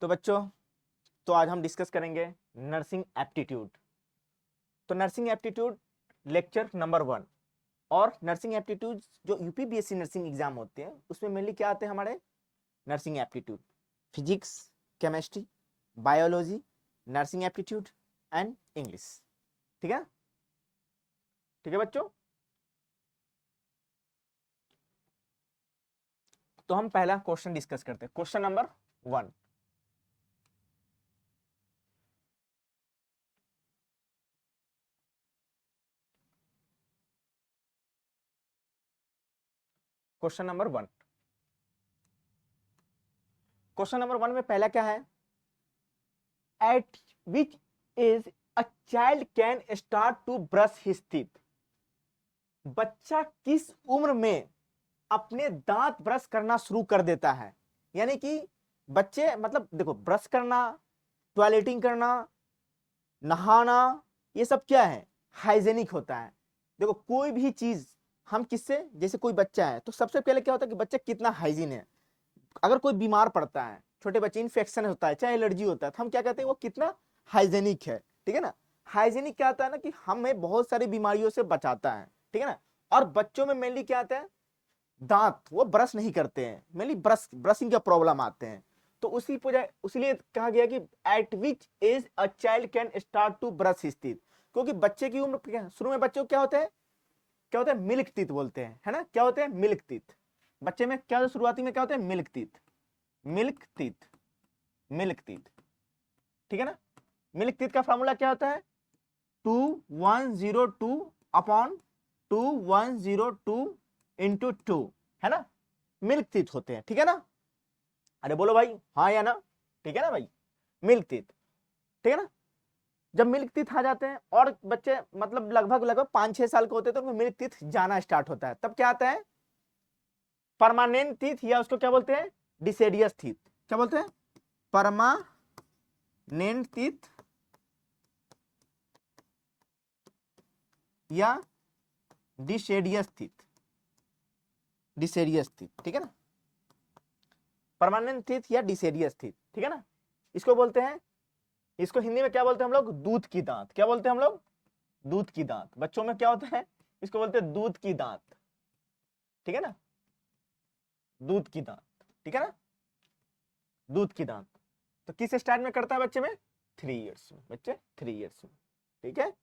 तो बच्चों, तो आज हम डिस्कस करेंगे नर्सिंग एप्टीट्यूड। तो नर्सिंग एप्टीट्यूड लेक्चर नंबर 1। और नर्सिंग एप्टीट्यूड जो यूपीपीएससी नर्सिंग एग्जाम होते हैं उसमें मेनली क्या आते हैं हमारे nursing aptitude, physics, chemistry, biology, nursing aptitude and English. ठीक है, ठीक है बच्चों। तो हम पहला क्वेश्चन डिस्कस करते हैं, question number 1। Question number 1, question number 1 में पहला क्या है, at which age a child can start to brush his teeth. बच्चा किस उम्र में अपने दांत ब्रश करना शुरू कर देता है। यानी कि बच्चे मतलब देखो, ब्रश करना, टॉयलेटिंग करना, नहाना, ये सब क्या है, हाइजेनिक होता है। देखो कोई भी चीज हम किससे, जैसे कोई बच्चा है तो सबसे पहले क्या होता है कि बच्चा कितना हाइजीन है। अगर कोई बीमार पड़ता है, छोटे बच्चे इन्फेक्शन होता है, चाहे एलर्जी होता है, तो हम क्या कहते हैं वो कितना हाइजेनिक है। ठीक है ना, हाइजेनिक क्या आता है ना कि हमें बहुत सारी बीमारियों से बचाता है। ठीक है ना, और बच्चों में मेनली क्या आता है, दांत वो ब्रश नहीं करते हैं, मेनली ब्रशिंग का प्रॉब्लम आते हैं। तो उसी इसलिए कहा गया कि at which age a child can start to brush his teeth. क्योंकि बच्चे की उम्र शुरू में बच्चों को क्या होता है, क्या होता है, मिल्क टीथ बोलते हैं, है ना, क्या होते हैं, मिल्क टीथ। बच्चे में क्या शुरुआती में क्या होता है, milk teeth, milk teeth, milk teeth. ठीक है ना, मिल्क टीथ का फॉर्मूला क्या होता है, 2102 अपॉन 2102 इंटू 2, है ना, मिल्क टीथ होते हैं। ठीक है ना, अरे बोलो भाई हाँ या ना, ठीक है ना भाई, मिल्क टीथ। ठीक है ना, जब मिल्क टीथ आ जाते हैं और बच्चे मतलब लगभग लगभग 5-6 साल के होते हैं तो उनको मिल्क टीथ जाना स्टार्ट होता है, तब क्या आता है, परमानेंट टीथ, या उसको क्या बोलते हैं, डिसेडियस टीथ। क्या बोलते हैं, परमानेंट टीथ या डिसेडियस टीथ, डिसेडियस टीथ। ठीक है ना, परमानेंट टीथ या डिसेडियस टीथ। ठीक है ना, इसको बोलते हैं, इसको हिंदी में क्या बोलते हैं हम लोग, दूध की दांत। क्या बोलते हैं हम लोग, दूध की दांत। बच्चों में क्या होता है, इसको बोलते हैं दूध की दांत। ठीक है ना, दूध की दांत। ठीक है ना, दूध की दांत। तो किस स्टाइल में करता है बच्चे में, 3 इयर्स में, बच्चे 3 इयर्स में। ठीक है,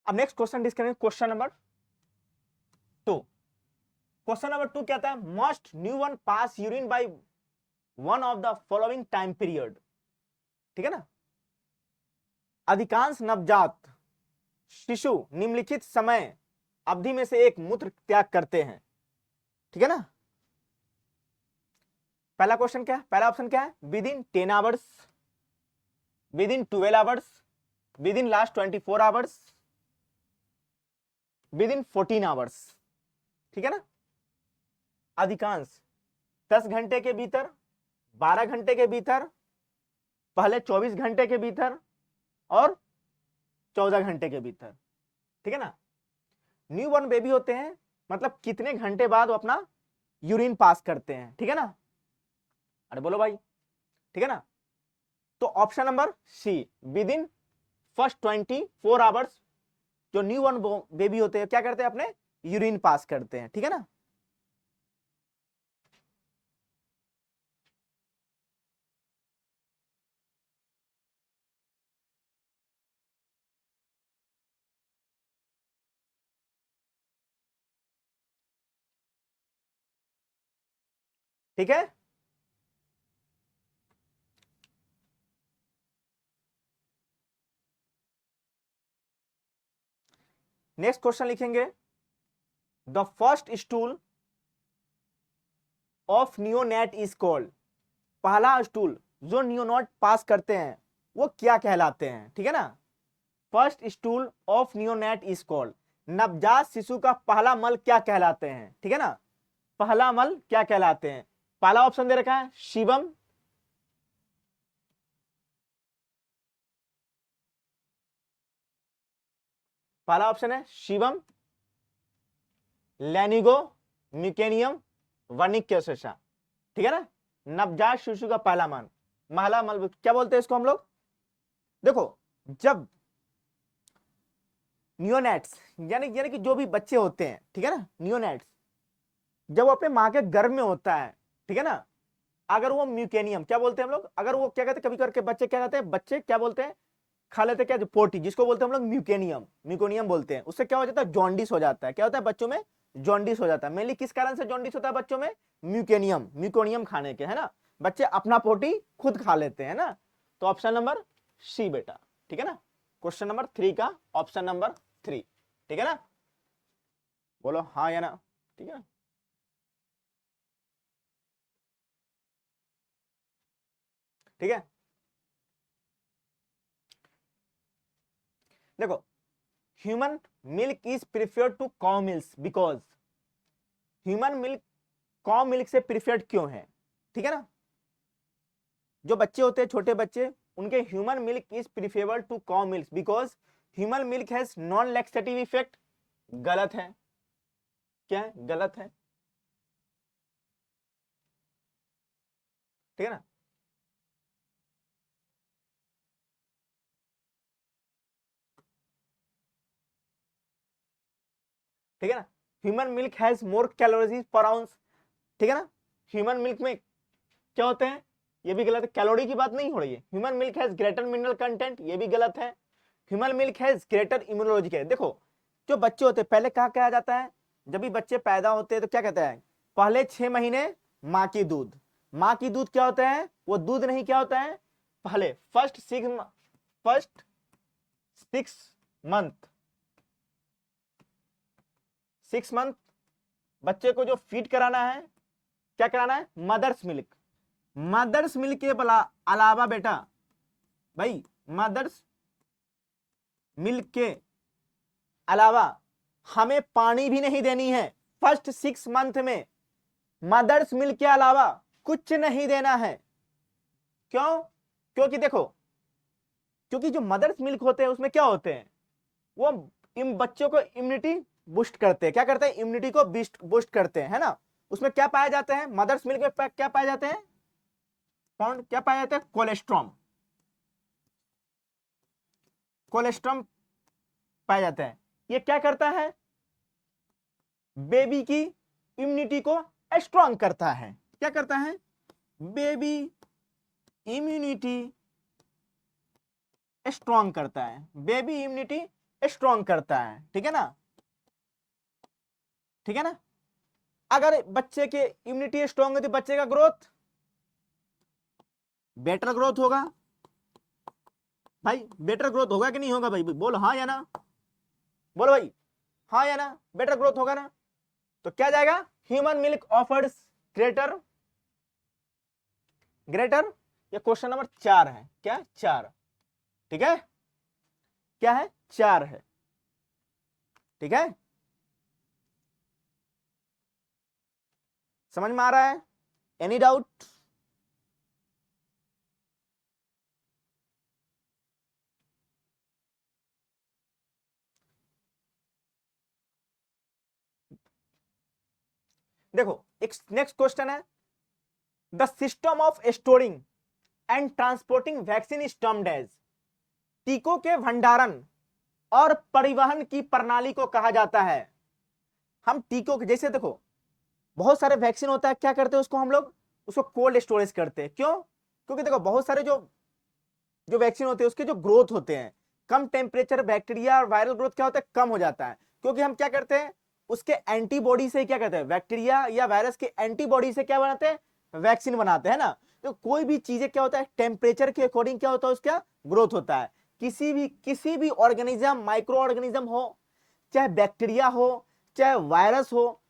अब नेक्स्ट क्वेश्चन डिस्कस करेंगे, क्वेश्चन नंबर 2। क्वेश्चन नंबर 2 क्या था, must new one pass urine by one of the following time period. ठीक है ना, अधिकांश नवजात शिशु निम्नलिखित समय अवधि में से एक मूत्र त्याग करते हैं। ठीक है ना, पहला क्वेश्चन क्या है, पहला ऑप्शन क्या है, with in 10 hours, with in 12 hours, with in last 24 hours, with in 14 hours. ठीक है ना, अधिकांश 10 घंटे के भीतर, 12 घंटे के भीतर, पहले 24 घंटे के भीतर और 14 घंटे के भीतर। ठीक है ना, न्यू बॉर्न बेबी होते हैं मतलब कितने घंटे बाद वो अपना यूरिन पास करते हैं। ठीक है ना, अरे बोलो भाई, ठीक है ना, तो option number C, within first 24 hours जो न्यू बॉर्न बेबी होते हैं क्या करते हैं, अपने यूरिन पास करते हैं। ठीक है ना, ठीक है, नेक्स्ट क्वेश्चन लिखेंगे, the first stool of neonate is called. पहला स्टूल जो नियोनेट पास करते हैं वो क्या कहलाते हैं। ठीक है ना, first stool of neonate is called, नवजात शिशु का पहला मल क्या कहलाते हैं। ठीक है ना, पहला मल क्या कहलाते हैं, पहला ऑप्शन दे रखा है शिवम, पहला ऑप्शन है शिवम, लैनिगो, म्यूकेनियम, वर्निक्योसेसा। ठीक है ना, नवजात शिशु का पहला मान महला मल, क्या बोलते हैं इसको हम लोग? देखो जब नियोनेट्स यानी कि जो भी बच्चे होते हैं, ठीक है ना, नियोनेट्स जब वो अपने माँ के गर्भ में होता है, ठीक है ना, अगर वो म्यूकेनियम, क्या बोलते हैं हम लोग, अगर वो क्या कहते हैं, कभी करके बच्चे क्या कहते हैं, बच्चे क्या बोलते हैं, खा लेते हैं क्या, जो पोटी जिसको बोलते हैं हम लोग म्यूकोनियम बोलते हैं, उससे क्या हो जाता है, जॉन्डिस हो जाता है। क्या होता है बच्चों में? जॉन्डिस हो जाता है। मेनली किस कारण से जॉन्डिस होता है बच्चों में? म्यूकोनियम खाने के, है ना, बच्चे अपना पोटी खुद खा लेते हैं ना। तो ऑप्शन नंबर सी बेटा, ठीक है ना, क्वेश्चन नंबर 3 का ऑप्शन नंबर 3, ठीक है ना, बोलो हाँ या ना, ठीक है। ठीक है, देखो human milk is preferred to cow milk because, human milk cow milk से प्रिफर्ड क्यों है? ठीक है ना, जो बच्चे होते हैं छोटे बच्चे, उनके human milk is preferable to cow milk because human milk has non laxative effect. गलत है, क्या है? गलत है, ठीक है ना। ठीक है ना, human milk has more calories पर आउंस, ठीक है ना, ह्यूमन मिल्क में क्या होते हैं, ये भी गलत है, कैलोरी की बात नहीं हो रही है। Human milk has greater mineral content, ये भी गलत है। Human milk has greater immunology. देखो जो बच्चे होते हैं, पहले क्या कहा जाता है, जब भी बच्चे पैदा होते हैं तो क्या कहते हैं, पहले 6 महीने माँ की दूध। माँ की दूध क्या होता है, वो दूध नहीं, क्या होता है, पहले फर्स्ट 6 मंथ बच्चे को जो फीड कराना है, क्या कराना है, मदर्स मिल्क। मदर्स मिल्क के अलावा बेटा, भाई मदर्स मिल्क के अलावा हमें पानी भी नहीं देनी है फर्स्ट 6 मंथ में। मदर्स मिल्क के अलावा कुछ नहीं देना है। क्यों? क्योंकि देखो, क्योंकि जो मदर्स मिल्क होते हैं उसमें क्या होते हैं, वो इन बच्चों को इम्यूनिटी बूस्ट करते हैं। क्या करते हैं? इम्यूनिटी को बूस्ट करते हैं, है ना। उसमें क्या पाए जाते हैं, मदर्स मिल्क में क्या पाए जाते हैं, कौन क्या पाया जाता है, कोलेस्ट्रॉम। कोलेस्ट्रॉम पाया जाता है। ये क्या करता है, बेबी की इम्यूनिटी को स्ट्रॉन्ग करता है। क्या करता है, बेबी इम्यूनिटी स्ट्रॉन्ग करता है, बेबी इम्यूनिटी स्ट्रॉन्ग करता है, ठीक है ना, ठीक है ना। अगर बच्चे के इम्यूनिटी स्ट्रॉन्ग है तो बच्चे का ग्रोथ बेटर ग्रोथ होगा। भाई बेटर ग्रोथ होगा कि नहीं होगा, भाई बोलो हाँ या ना, बोलो भाई हाँ या ना, बेटर ग्रोथ होगा ना। तो क्या जाएगा, human milk offers greater greater. ये क्वेश्चन नंबर 4 है, क्या 4, ठीक है, क्या है 4 है, ठीक है, समझ में आ रहा है, एनी डाउट? देखो एक नेक्स्ट क्वेश्चन है, the system of storing and transporting vaccine is termed as, टीकों के भंडारण और परिवहन की प्रणाली को कहा जाता है। हम टीकों के, जैसे देखो बहुत सारे वैक्सीन होता है, क्या करते हैं उसको हम लोग, उसको कोल्ड स्टोरेज करते हैं। क्यों? क्योंकि देखो बहुत सारे जो जो वैक्सीन होते हैं उसके जो ग्रोथ होते हैं, कम टेम्परेचर बैक्टीरिया और वायरल ग्रोथ क्या होता है, कम हो जाता है। क्योंकि हम क्या करते हैं, उसके एंटीबॉडी से क्या कहते हैं, बैक्टीरिया या वायरस के एंटीबॉडी से क्या बनाते हैं, वैक्सीन बनाते हैं ना। तो कोई भी चीजें क्या होता है, टेम्परेचर के अकॉर्डिंग क्या होता है, उसका ग्रोथ होता है। किसी भी ऑर्गेनिज्म, माइक्रो ऑर्गेनिज्म हो, चाहे बैक्टीरिया हो, चाहे वायरस हो,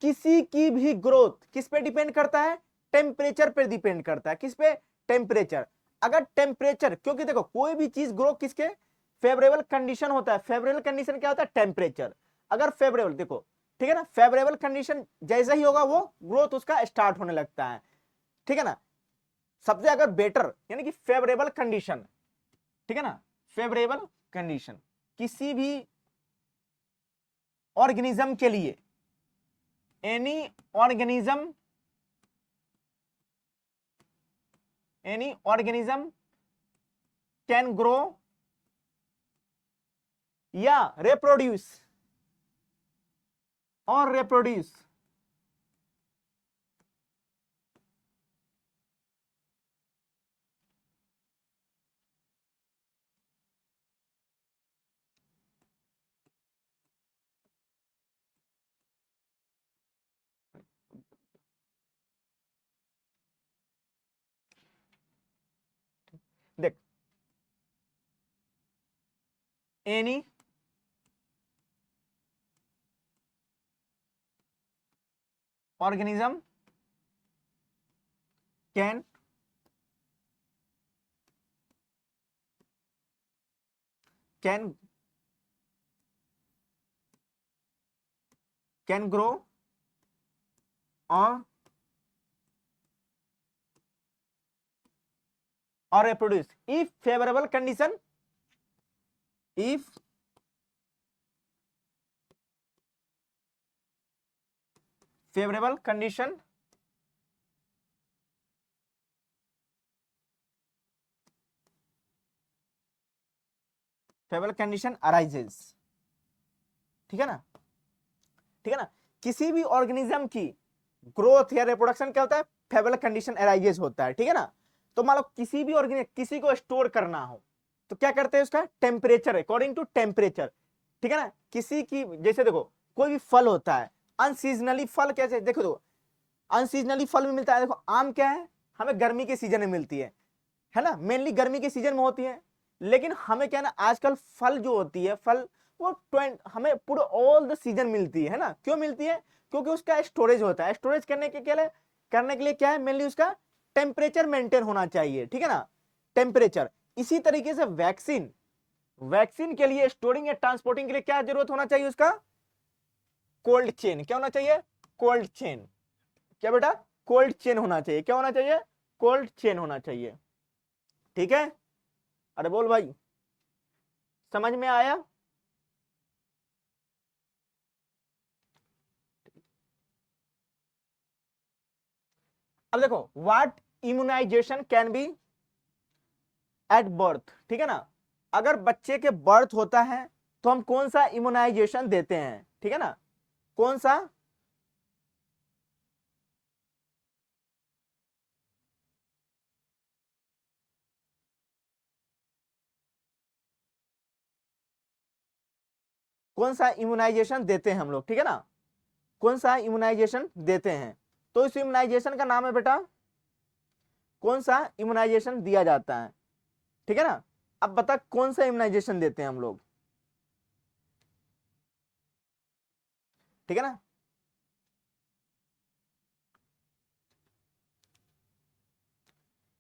किसी की भी ग्रोथ किस पे डिपेंड करता है, टेम्परेचर पे डिपेंड करता है। किस पे? टेम्परेचर। अगर टेम्परेचर, क्योंकि देखो कोई भी चीज ग्रो किसके, फेवरेबल कंडीशन होता है। फेवरेबल कंडीशन क्या होता है, टेम्परेचर। अगर फेवरेबल, देखो ठीक है ना, फेवरेबल कंडीशन जैसा ही होगा वो ग्रोथ उसका स्टार्ट होने लगता है, ठीक है ना। सबसे अगर बेटर यानी कि फेवरेबल कंडीशन, ठीक है ना, फेवरेबल कंडीशन, किसी भी ऑर्गेनिज्म के लिए, एनी ऑर्गेनिज्म कैन ग्रो या reproduce or reproduce देख, any organism can grow or reproduce if favorable condition, if favorable condition arises, ठीक है ना, ठीक है ना। किसी भी ऑर्गेनिज्म की ग्रोथ या रिप्रोडक्शन क्या होता है, फेवरेबल कंडीशन अराइजेस होता है, ठीक है ना। तो मान लो किसी भी ऑर्गेनिज्म, किसी को स्टोर करना हो तो क्या करते हैं, उसका टेम्परेचर, अकॉर्डिंग टू टेम्परेचर, ठीक है ना। किसी की, जैसे देखो कोई भी फल होता है अनसीजनली, फल कैसे, देखो अनसीजनली फल भी मिलता है। देखो आम क्या है, हमें गर्मी के सीजन में मिलती है ना, मेनली गर्मी के सीजन में होती है। लेकिन हमें क्या है ना, आजकल फल जो होती है, फल वो हमें पूरा ऑल द सीजन मिलती है ना। क्यों मिलती है, क्योंकि उसका स्टोरेज होता है। स्टोरेज करने के लिए क्या है, मेनली उसका टेम्परेचर मेंटेन होना चाहिए, ठीक है ना, टेम्परेचर। इसी तरीके से वैक्सीन के लिए स्टोरिंग या ट्रांसपोर्टिंग के लिए क्या जरूरत होना चाहिए, उसका कोल्ड चेन। क्या होना चाहिए, कोल्ड चेन। क्या बेटा, कोल्ड चेन होना चाहिए। क्या होना चाहिए, कोल्ड चेन होना चाहिए, ठीक है। अरे बोल भाई, समझ में आया। अब देखो, what immunization can be at birth, ठीक है ना। अगर बच्चे के बर्थ होता है तो हम कौन सा इम्यूनाइजेशन देते हैं, ठीक है ना, कौन सा, कौन सा इम्यूनाइजेशन देते हैं हम लोग, ठीक है ना, कौन सा इम्यूनाइजेशन देते हैं। तो इस इम्यूनाइजेशन का नाम है बेटा, कौन सा इम्यूनाइजेशन दिया जाता है, ठीक है ना। अब बता कौन सा इम्यूनाइजेशन देते हैं हम लोग, ठीक है ना।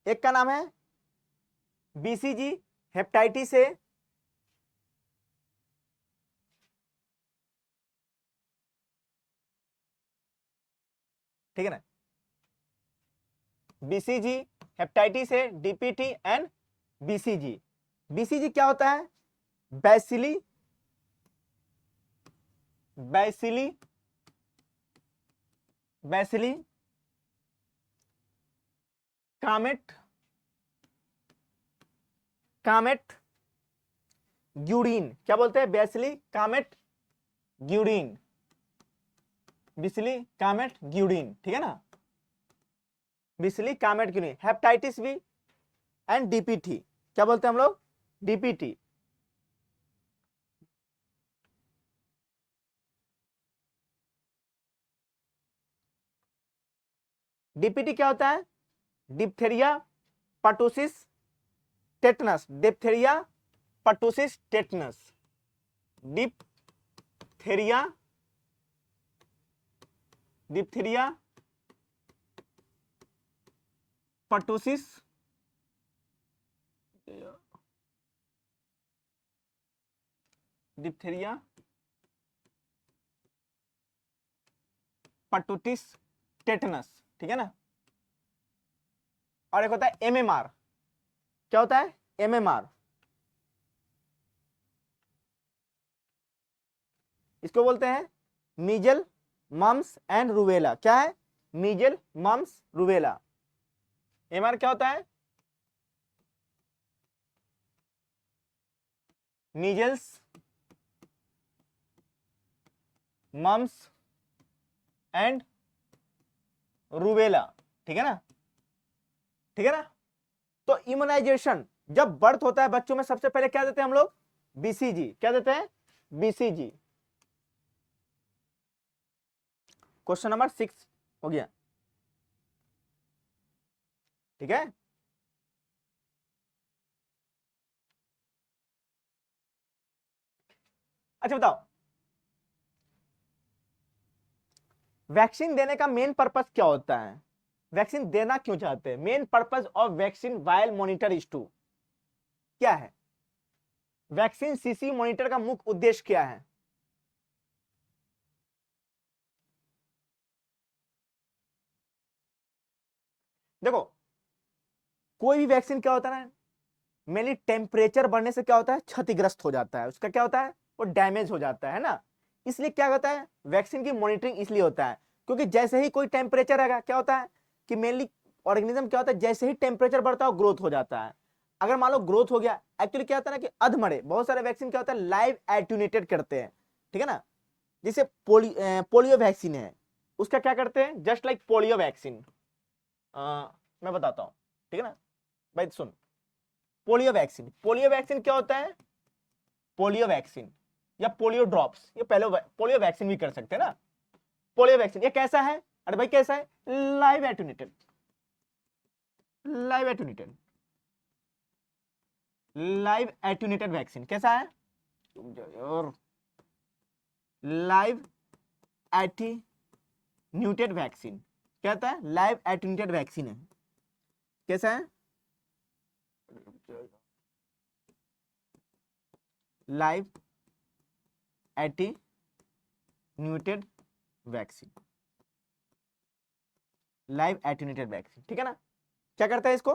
एक का नाम है बीसीजी, हेपेटाइटिस ए, ठीक है ना, BCG, hepatitis A, DPT and BCG. BCG क्या होता है, bacilli bacilli bacilli Calmette Calmette Guerin. क्या बोलते हैं, bacilli Calmette Guerin, bacilli Calmette Guerin, ठीक है ना, bacilli Calmette Guerin. Hepatitis B and DPT, क्या बोलते हैं हम लोग, डीपीटी। डीपीटी क्या होता है, diphtheria pertussis tetanus, diphtheria pertussis tetanus, diphtheria diphtheria pertussis diphtheria pertussis tetanus, ठीक है ना। और एक होता है एमएमआर। क्या होता है, एमएमआर, इसको बोलते हैं मीजल, मम्स एंड रूबेला। क्या है? मीजल, मम्स, रूबेला। एमआर क्या होता है? Measles, mumps and rubella. ठीक है ना? ठीक है ना? तो इम्यूनाइजेशन जब बर्थ होता है बच्चों में, सबसे पहले क्या देते हैं हम लोग? बीसीजी। क्या देते हैं? बीसीजी। क्वेश्चन नंबर 6 हो गया। ठीक है? अच्छा बताओ, वैक्सीन देने का मेन पर्पस क्या होता है? वैक्सीन देना क्यों चाहते हैं? Main purpose of vaccine vial monitor is to, क्या है? वैक्सीन सीसी मॉनिटर का मुख्य उद्देश्य क्या है? देखो, कोई भी वैक्सीन क्या होता है ना, मेनली टेम्परेचर बढ़ने से क्या होता है? क्षतिग्रस्त हो जाता है, उसका क्या होता है? वो डैमेज हो जाता है ना। इसलिए क्या होता है? वैक्सीन की मॉनिटरिंग इसलिए होता है क्योंकि जैसे ही कोई टेम्परेचर आएगा, क्या होता है कि मेनली ऑर्गेनिज्म क्या होता है, जैसे ही टेम्परेचर बढ़ता है ग्रोथ हो जाता है। अगर मान लो ग्रोथ हो गया, एक्चुअली क्या होता है ना कि अधमरे बहुत सारे वैक्सीन क्या होता है, लाइव एट्यूनेटेड करते हैं। ठीक है ना? जैसे पोलियो वैक्सीन है, उसका क्या करते हैं? जस्ट लाइक पोलियो वैक्सीन, मैं बताता हूं। ठीक है ना भाई? सुन, पोलियो वैक्सीन, पोलियो वैक्सीन क्या होता है? पोलियो वैक्सीन या पोलियो ड्रॉप्स, ये पहले पोलियो वैक्सीन भी कर सकते हैं ना। पोलियो वैक्सीन ये कैसा है? अरे भाई कैसा है? Live attenuated, live attenuated, live attenuated vaccine. कैसा है? और लाइव एट्यूनेटेड वैक्सीन क्या होता है? लाइव एट्यूनेटेड वैक्सीन है। कैसा है? Live attenuated vaccine, live attenuated vaccine. ठीक है ना? क्या करता है इसको?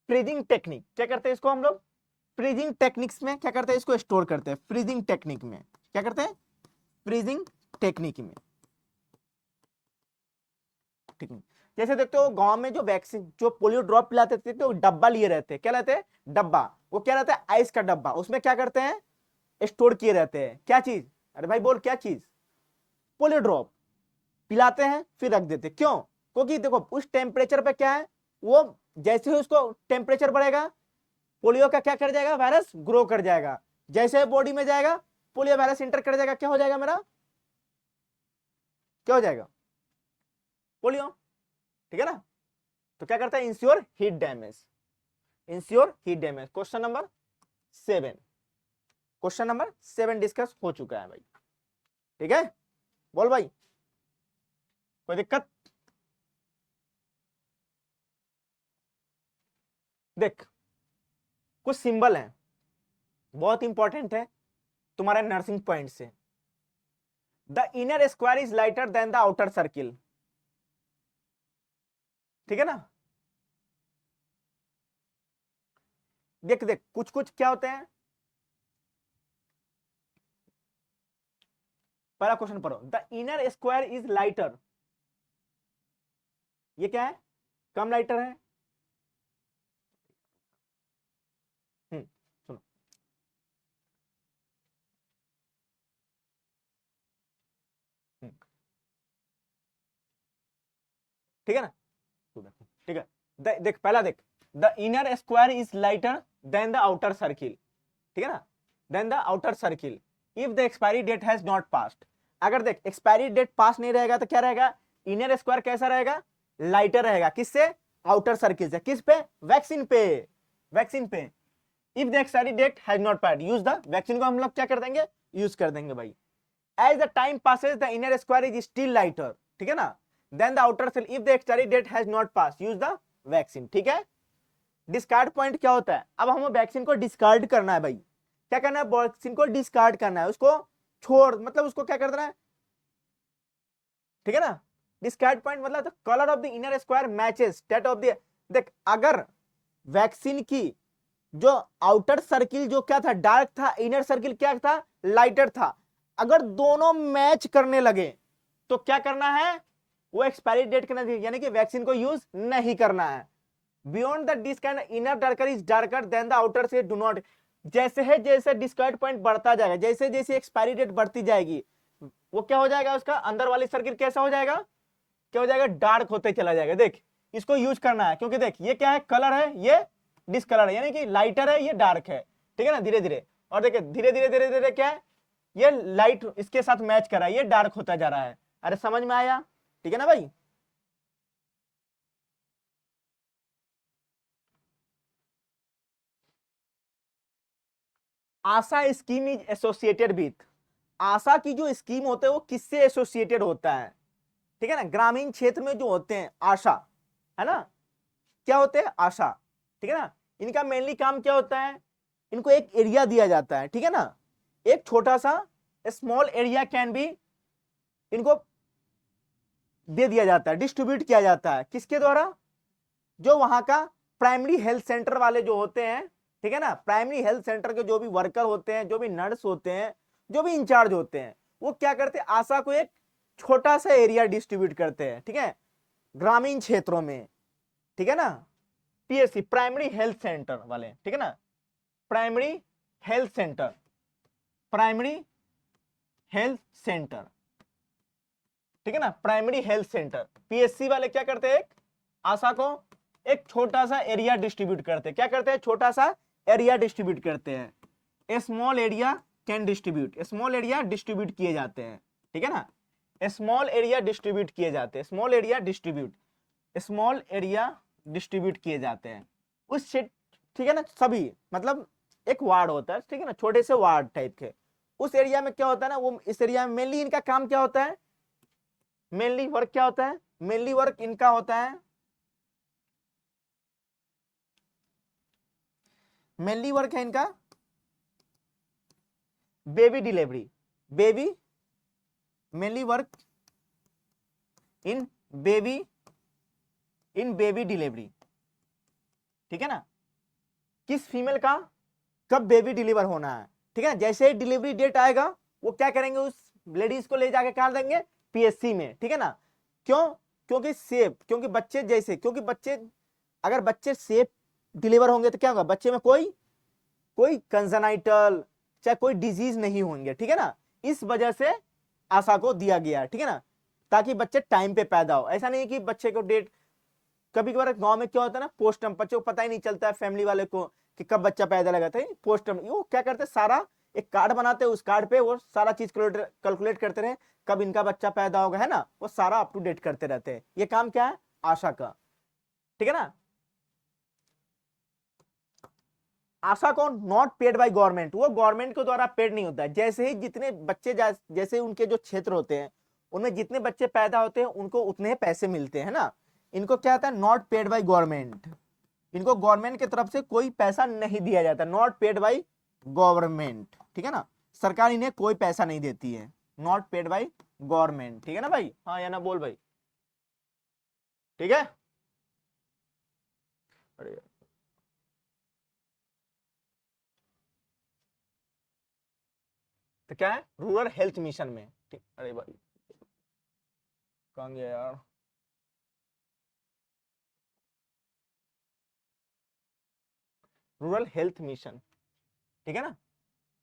Freezing technique. क्या करते हैं इसको हम लोग? फ्रीजिंग टेक्निक्स में क्या करते हैं? इसको स्टोर करते हैं फ्रीजिंग टेक्निक में। क्या करते हैं? फ्रीजिंग टेक्निक में। ठीक है? जैसे देखते हो गांव में जो वैक्सीन, जो पोलियो ड्रॉप पिलाते थे तो डब्बा लिए रहते, क्या रहते हैं? डब्बा। वो क्या रहता है? आइस का डब्बा। उसमें क्या करते हैं? स्टोर किए रहते हैं क्या चीज? अरे भाई बोल, क्या चीज? Polio drop. पिलाते हैं फिर रख देते, क्यों? क्योंकि देखो उस टेम्परेचर पे क्या है, वो जैसे ही उसको टेम्परेचर बढ़ेगा, पोलियो का क्या कर जाएगा? वायरस ग्रो कर जाएगा। जैसे बॉडी में जाएगा, पोलियो वायरस इंटर कर जाएगा, क्या हो जाएगा मेरा? क्या हो जाएगा? पोलियो। ठीक है ना? तो क्या करता है? Ensure heat damage, ensure heat damage. Question number 7, question number 7 discuss हो चुका है भाई। ठीक है? बोल भाई, कोई दिक्कत? देख, कुछ सिंबल है, बहुत इंपॉर्टेंट है तुम्हारे नर्सिंग पॉइंट से। The inner square is lighter than the outer circle. ठीक है ना? देख देख, कुछ कुछ क्या होते हैं। पहला क्वेश्चन पढ़ो, the inner square is lighter. ये क्या है? कम लाइटर है। सुनो, हम्म, ठीक है ना? ठीक है, देख पहला देख, the inner square is lighter than the outer circle. ठीक है ना? Then the outer circle if the expiry date has not passed. अगर देख एक्सपायरी डेट पास नहीं रहेगा तो क्या रहेगा? इनर स्क्वायर कैसा रहेगा? लाइटर रहेगा। किससे? आउटर सर्किल से। किस पे? वैक्सीन पे, वैक्सीन पे। If the expiry date has not passed, use the vaccine को हम लोग क्या कर देंगे? यूज कर देंगे भाई। As the time passes the inner square is still lighter. ठीक है ना? Then the outer cell if the expiry date has not pass, use the vaccine. ठीक है? डिस्कार्ड पॉइंट क्या होता है? अब हमें वैक्सीन को डिस्कार्ड करना है भाई। क्या करना है? वैक्सीन को डिस्कार्ड करना है, उसको छोड़, मतलब उसको क्या कर देना है। ठीक है ना? डिस्कार्ड पॉइंट मतलब the colour of the inner square matches that of the, देख अगर वैक्सीन की जो आउटर सर्किल जो क्या था? डार्क था, इनर सर्किल क्या था? लाइटर था। अगर दोनों मैच करने लगे तो क्या करना है, वो एक्सपायरी डेट के नजदीक यानी कि वैक्सीन को यूज नहीं करना है। Beyond the disc and inner darker is darker than the outer से डू नॉट, जैसे डिस्कॉर्ड पॉइंट बढ़ता जाएगा, जैसे जैसे एक्सपायरी डेट बढ़ती जाएगी, वो क्या हो जाएगा, उसका अंदर वाली सर्किल कैसा हो जाएगा, क्या हो जाएगा, डार्क होते चला जाएगा। देख इसको यूज करना है, क्योंकि देख ये क्या है, कलर है, ये डिसकलर है, यानी कि लाइटर है, ये डार्क है, ठीक है ना, धीरे धीरे। और देखिए धीरे धीरे धीरे धीरे क्या है, ये लाइट इसके साथ मैच कर रहा है, ये डार्क होता जा रहा है। अरे समझ में आया, ठीक है ना भाई। आशा स्कीम इज एसोसिएटेड विथ, आशा की जो स्कीम होते हैं वो किससे एसोसिएटेड होता है, ठीक है ना, ग्रामीण क्षेत्र में जो होते हैं आशा, है ना, क्या होते हैं आशा, ठीक है ना। इनका मेनली काम क्या होता है, इनको एक एरिया दिया जाता है, ठीक है ना, एक छोटा सा स्मॉल एरिया कैन बी इनको दे दिया जाता है, डिस्ट्रीब्यूट किया जाता है, किसके द्वारा, जो वहां का प्राइमरी हेल्थ सेंटर वाले जो होते हैं, ठीक है ना, प्राइमरी हेल्थ सेंटर के जो भी वर्कर होते हैं, जो भी नर्स होते हैं, जो भी इंचार्ज होते हैं, वो क्या करते हैं, आशा को एक छोटा सा एरिया डिस्ट्रीब्यूट करते हैं, ठीक है, ग्रामीण क्षेत्रों में, ठीक है ना, पीएससी प्राइमरी हेल्थ सेंटर वाले, ठीक है ना, primary health centre, primary health centre, ठीक है ना, प्राइमरी हेल्थ सेंटर, पीएससी वाले क्या करते हैं, आशा को एक छोटा सा एरिया डिस्ट्रीब्यूट करते हैं, क्या करते हैं, छोटा सा एरिया डिस्ट्रीब्यूट करते हैं, a small area can distribute, small area distribute किए जाते हैं, ठीक है ना, स्मॉल एरिया डिस्ट्रीब्यूट किए जाते हैं, small area distribute, small area distribute किए जाते हैं उस, ठीक है ना, सभी मतलब एक वार्ड होता है, ठीक है ना, छोटे से वार्ड टाइप के, उस एरिया में क्या होता है ना, वो इस एरिया में मेनली इनका काम क्या होता है, मेनली वर्क क्या होता है, मेनली वर्क इनका होता है, मेनली वर्क है इनका baby delivery, baby, mainly work in baby, in baby delivery, ठीक है ना, किस फीमेल का कब बेबी डिलीवर होना है, ठीक है ना, जैसे ही डिलीवरी डेट आएगा वो क्या करेंगे, उस लेडीज को ले जाके कहा देंगे, पीएससी में, ठीक है ना, क्यों, क्योंकि सेफ, क्योंकि बच्चे जैसे, क्योंकि बच्चे अगर बच्चे सेफ डिलीवर होंगे तो क्या होगा, बच्चे में कोई कोई कंजनाइटल चाहे कोई डिजीज नहीं होंगे, ठीक है ना, इस वजह से आशा को दिया गया है, ठीक है ना, ताकि बच्चे टाइम पे पैदा हो, ऐसा नहीं कि बच्चे को डेट, कभी कभार गांव में क्या होता है ना, पोस्टम, बच्चों को पता ही नहीं चलता है फैमिली वाले को कि कब बच्चा पैदा लगा था, पोस्टम वो क्या करते हैं, सारा एक कार्ड बनाते हैं, उस कार्ड पे वो सारा चीज कैलकुलेट करते रहे, कब इनका बच्चा पैदा होगा, है ना, वो सारा अप टू डेट करते रहते हैं, ये काम क्या है आशा का, ठीक है ना। आशा को नॉट पेड बाय गवर्नमेंट, वो गवर्नमेंट के द्वारा पेड नहीं होता है, जैसे ही जितने बच्चे जैसे उनके जो क्षेत्र होते हैं उनमें जितने बच्चे पैदा होते हैं उनको उतने पैसे मिलते हैं ना, इनको क्या होता है, नॉट पेड बाय गवर्नमेंट, इनको गवर्नमेंट की तरफ से कोई पैसा नहीं दिया जाता, नॉट पेड बाय गवर्नमेंट, ठीक है ना, सरकार इन्हें कोई पैसा नहीं देती है, नॉट पेड बाय गवर्नमेंट, ठीक है ना भाई, हाँ या ना बोल भाई, ठीक है। अरे तो क्या है, रूरल हेल्थ मिशन में, ठीक, अरे भाई कहाँ गया यार, रूरल हेल्थ मिशन, ठीक है ना,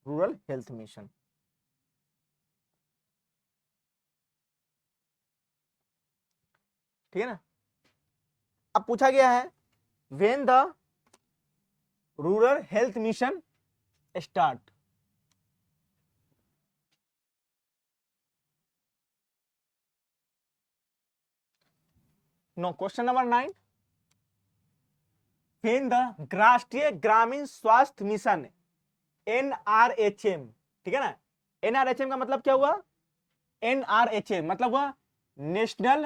रूरल हेल्थ मिशन, ठीक है ना। अब पूछा गया है when the rural health mission start, no, question number 9, when the Rashtriya Gramin स्वास्थ्य मिशन एनआरएचएम, ठीक है ना, एनआरएचएम का मतलब क्या हुआ, एनआरएचएम मतलब हुआ नेशनल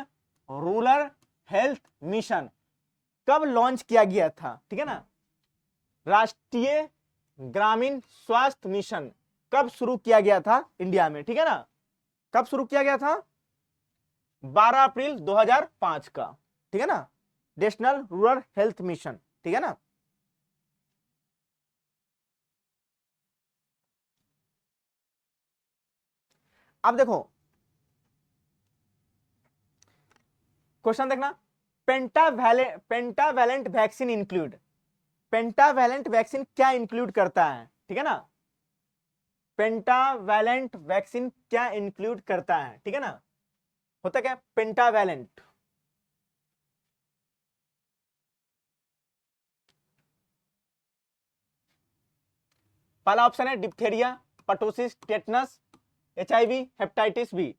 रूरल हेल्थ मिशन, कब लॉन्च किया गया था, ठीक है ना, राष्ट्रीय ग्रामीण स्वास्थ्य मिशन कब शुरू किया गया था इंडिया में, ठीक है ना, कब शुरू किया गया था, 12 अप्रैल 2005 का, ठीक है ना, नेशनल रूरल हेल्थ मिशन, ठीक है ना। अब देखो क्वेश्चन देखना, pentavalent vaccine include, pentavalent vaccine क्या इंक्लूड करता है, ठीक है ना, पेंटावैलेंट वैक्सीन क्या इंक्लूड करता है, ठीक है ना, होता क्या पेंटावैलेंट, पहला ऑप्शन है diphtheria, pertussis, tetanus, HIV, hepatitis B,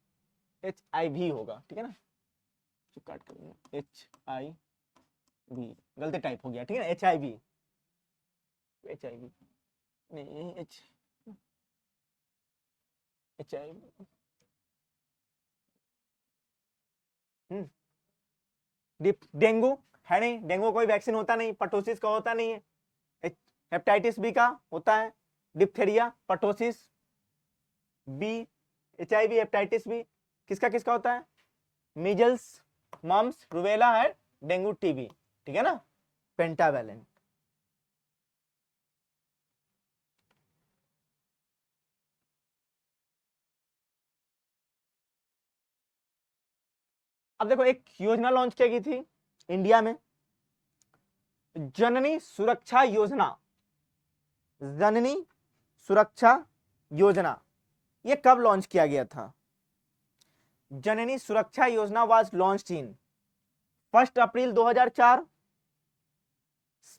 HIV होगा, ठीक है ना, काट कर एचआईवी गलती टाइप हो गया, ठीक है ना, एचआईवी, एचआईवी नहीं, एचआईवी डेंगू है नहीं, डेंगू कोई वैक्सीन होता नहीं, पर्टोसिस का होता नहीं है, हेपेटाइटिस बी का होता है, diphtheria, pertussis B, HIV, hepatitis B, किसका किसका होता है, मीजल्स, मम्स, रुबेला है, डेंगू, टीबी, ठीक है ना, पेंटावैलेंट। अब देखो एक योजना लॉन्च की गई थी इंडिया में, जननी सुरक्षा योजना, जननी सुरक्षा योजना, ये कब लॉन्च किया गया था, जननी सुरक्षा योजना वाज लॉन्च्ड इन 1 अप्रैल 2004,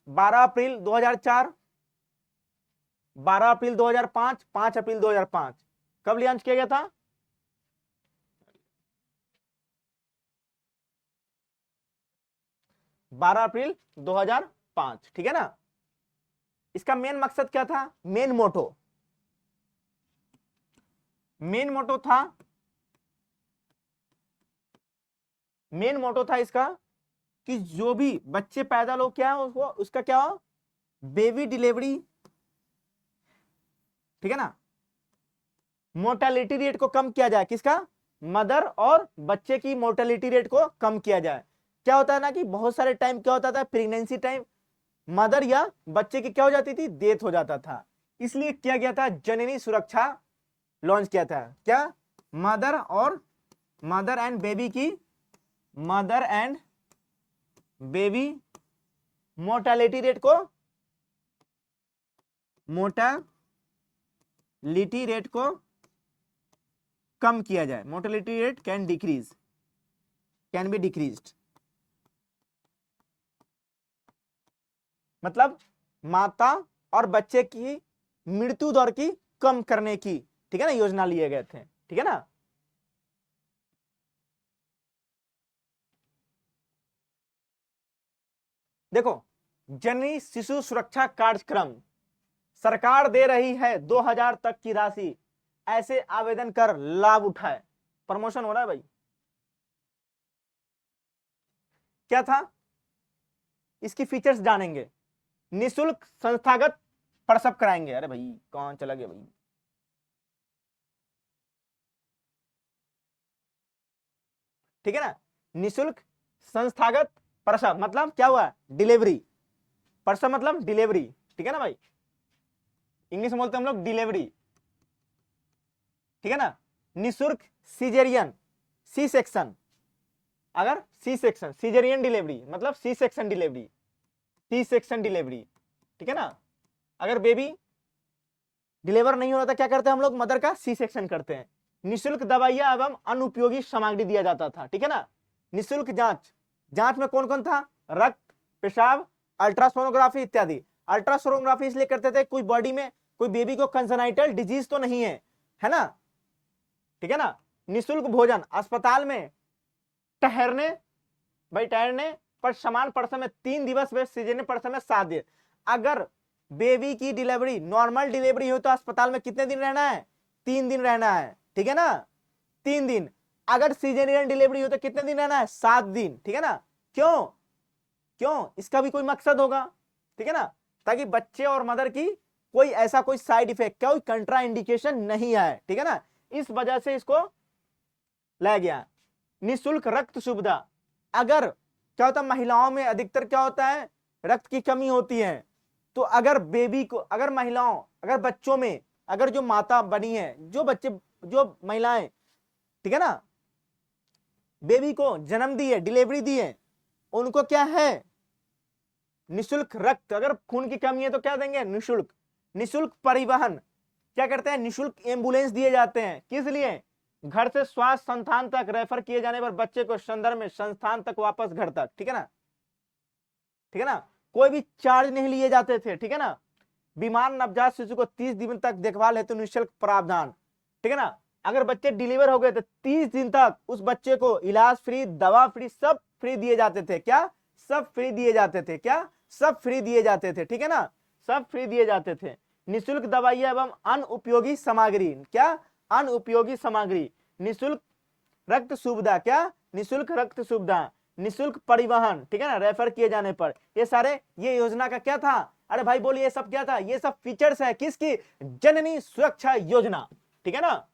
12 अप्रैल 2004, 12 अप्रैल 2005, 5 अप्रैल 2005, कब लॉन्च किया गया था, 12 अप्रैल 2005, ठीक है ना। इसका मेन मकसद क्या था, मेन मोटो, मेन मोटो था, मेन मोटो था इसका कि जो भी बच्चे पैदा हो क्या हो उसका क्या हो, बेबी डिलीवरी, ठीक है ना, मोर्टेलिटी रेट को कम किया जाए, किसका, मदर और बच्चे की मोर्टेलिटी रेट को कम किया जाए। क्या होता है ना कि बहुत सारे टाइम क्या होता था, प्रेगनेंसी टाइम मदर या बच्चे की क्या हो जाती थी, डेथ हो जाता था, इसलिए किया गया था जननी सुरक्षा लॉन्च किया था, क्या, मदर और मदर एंड बेबी की, mother and baby mortality rate को, मोर्टेलिटी रेट को कम किया जाए, mortality rate can decrease, can be decreased, मतलब माता और बच्चे की मृत्यु दर की कम करने की, ठीक है ना, योजना लिए गए थे, ठीक है ना। देखो जननी शिशु सुरक्षा कार्यक्रम, सरकार दे रही है 2000 तक की राशि, ऐसे आवेदन कर लाभ उठाए, प्रमोशन हो रहा है भाई, क्या था, इसकी फीचर्स जानेंगे, निशुल्क संस्थागत प्रसव कराएंगे, अरे भाई कौन चला गया भाई, ठीक है ना, निशुल्क संस्थागत प्रसव मतलब क्या हुआ, डिलीवरी, प्रसव मतलब डिलीवरी, ठीक है ना भाई, इंग्लिश में बोलते हैं हम लोग डिलीवरी, ठीक है ना, निशुल्क सीजेरियन, सी सेक्शन, अगर सी सेक्शन, सीजेरियन डिलीवरी मतलब C section delivery, C section delivery, ठीक है ना, अगर बेबी डिलीवर नहीं हो रहा था क्या करते हैं हम लोग, मदर का सी सेक्शन करते हैं, निशुल्क दवाइयां एवं अनुपयोगी सामग्री दिया जाता था, ठीक है ना, निशुल्क जांच, जांच में कौन कौन था, रक्त, पेशाब, अल्ट्रासोनोग्राफी इत्यादि, अल्ट्रासोनोग्राफी इसलिए करते थे कोई बॉडी में कोई बेबी को कंजनाइटल डिजीज तो नहीं है ना, ठीक है ना, निशुल्क भोजन, अस्पताल में ठहरने, भाई ठहरने पर समान पर समय 3 दिवस व सीजन पर समय 7 दिन, अगर बेबी की डिलीवरी नॉर्मल डिलीवरी हो तो अस्पताल में कितने दिन रहना है, 3 दिन रहना है, ठीक है ना, 3 दिन, अगर सीजेरियन डिलीवरी हो तो कितने दिन रहना है, 7 दिन, ठीक है ना, क्यों क्यों, इसका भी कोई मकसद होगा, ठीक है ना, ताकि बच्चे और मदर की कोई ऐसा कोई साइड इफेक्ट, कोई कंट्रा इंडिकेशन नहीं आए, ठीक है ना, इस वजह से इसको लाया गया। निशुल्क रक्त सुविधा, अगर क्या होता है महिलाओं में अधिकतर क्या होता है, रक्त की कमी होती है, तो अगर बेबी को, अगर महिलाओं, अगर बच्चों में, अगर जो माता बनी है, जो बच्चे जो महिलाएं, ठीक है ना, बेबी को जन्म दी है, डिलीवरी दी है, उनको क्या है, निशुल्क रक्त, अगर खून की कमी है तो क्या देंगे, निशुल्क। निशुल्क परिवहन, क्या करते हैं, निशुल्क एम्बुलेंस दिए जाते हैं, किस लिए, घर से स्वास्थ्य संस्थान तक रेफर किए जाने पर बच्चे को संदर्भ में संस्थान तक वापस घर तक, ठीक है ना, ठीक है ना, कोई भी चार्ज नहीं लिए जाते थे, ठीक है ना। बीमार नवजात शिशु को 30 दिन तक देखभाल हेतु निःशुल्क प्रावधान, ठीक है ना। अगर बच्चे डिलीवर हो गए तो 30 दिन तक उस बच्चे को इलाज फ्री, दवा फ्री, सब फ्री दिए जाते थे, क्या, सब फ्री दिए जाते थे, क्या, सब फ्री दिए जाते थे, ठीक है ना, सब फ्री दिए जाते थे। निःशुल्क दवाइयां एवं अन्य उपयोगी सामग्री, क्या, अन्य उपयोगी सामग्री, निःशुल्क रक्त सुविधा, क्या, निःशुल्क रक्त सुविधा, निःशुल्क परिवहन, ठीक है ना, रेफर किए जाने पर, ये सारे, ये योजना का क्या था, अरे भाई बोलिए, ये सब क्या था, ये सब फीचर्स है किसकी, जननी सुरक्षा योजना, ठीक है ना।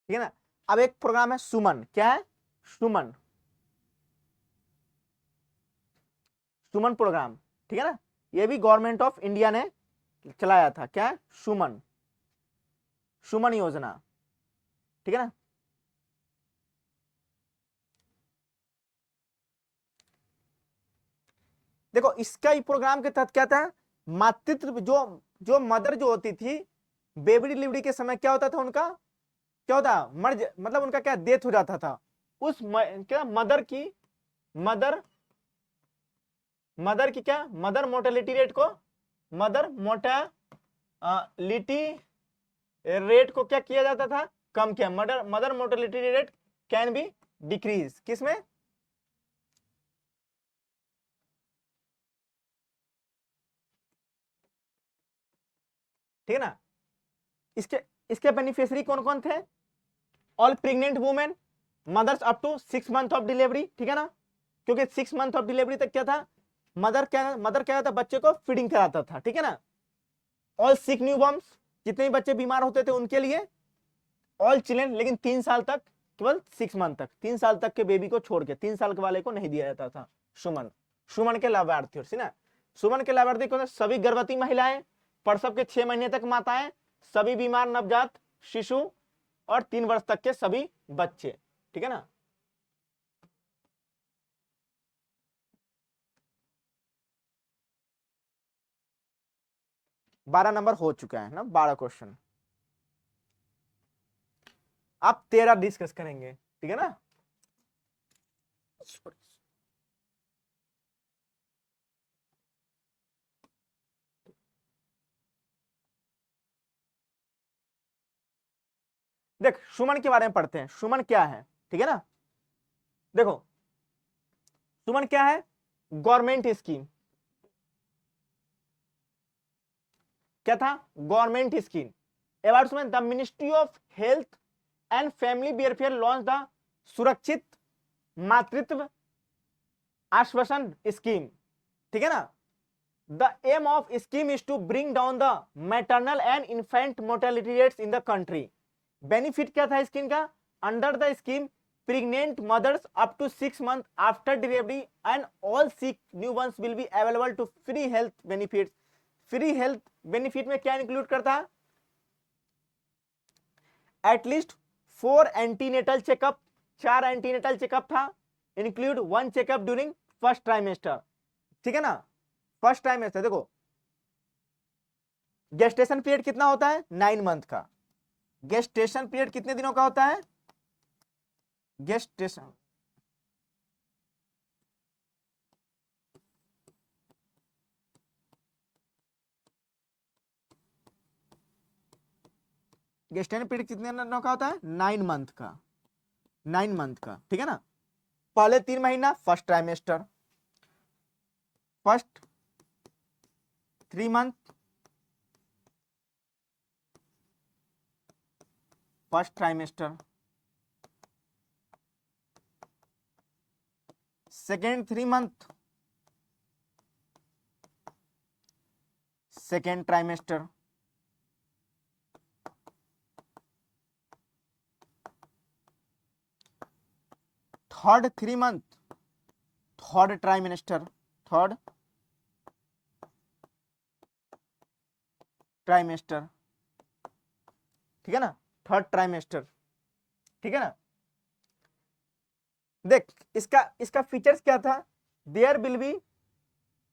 ठीक है ना। अब एक प्रोग्राम है सुमन, क्या है, सुमन, सुमन प्रोग्राम, ठीक है ना, ये भी गवर्नमेंट ऑफ इंडिया ने चलाया था, क्या है, सुमन, सुमन योजना, ठीक है ना। देखो इसका ही प्रोग्राम के तहत क्या था, मातृत्व, जो जो मदर जो होती थी, बेबी डिलीवरी के समय क्या होता था उनका, क्या होता, मतलब उनका क्या, डेथ हो जाता था, उस क्या, मदर की, मदर मदर की क्या, मदर मोर्टेलिटी रेट को, मदर मोर्टेलिटी रेट को क्या किया जाता था, कम किया, mother mortality rate can be decrease, किसमें, ठीक है ना। इसके इसके बेनिफिशियरी कौन कौन थे, all pregnant women, mothers up to 6 month of delivery, ठीक है ना, क्योंकि 6 मंथ ऑफ डिलीवरी तक क्या था, मदर क्या था, बच्चे को फीडिंग कराता था, ठीक है ना। ऑल सिक न्यू बॉर्न्स, जितने भी बच्चे बीमार होते थे उनके लिए, ऑल चिल्ड्रन, लेकिन 3 साल तक, केवल 6 मंथ तक, 3 साल तक के बेबी को छोड़ के 3 साल के वाले को नहीं दिया जाता था। सुमन, सुमन के लाभार्थी, ना, सुमन के लाभार्थी कौन है, सभी गर्भवती महिलाएं, प्रसव के 6 महीने तक माताएं, सभी बीमार नवजात शिशु और 3 वर्ष तक के सभी बच्चे, ठीक है ना। बारह नंबर हो चुका है ना, 12 क्वेश्चन, आप 13 डिस्कस करेंगे, ठीक है ना। देख सुमन के बारे में पढ़ते हैं, सुमन क्या है, ठीक है ना। देखो सुमन क्या है, गवर्नमेंट स्कीम, क्या था, गवर्नमेंट स्कीम, अवार्ड्स में the ministry of health and family welfare launch the Surakshit Matritva Aashwasan scheme, ठीक है ना। The aim of scheme is to bring down the maternal and infant mortality rates in the country. Benefit क्या था scheme का, under the scheme pregnant mothers up to 6 months after delivery and all sick newborns will be available to free health benefits। Free health benefit में क्या include करता है, at least 4 antenatal checkup, 4 antenatal checkup था, include 1 checkup during first trimester, ठीक है ना। First trimester देखो gestation period कितना होता है, 9 मंथ का। गेस्टेशन पीरियड कितने दिनों का होता है, गेस्टेशन गेस्टेशन पीरियड कितने दिनों का होता है, 9 मंथ का, 9 मंथ का, ठीक है ना। पहले 3 महीना first trimester, first 3 month first trimester, second 3 month second trimester, third 3 month third trimester, third trimester, ठीक है ना, थर्ड ट्राइमेस्टर, ठीक है ना। देख इसका फीचर्स क्या था, देयर विल बी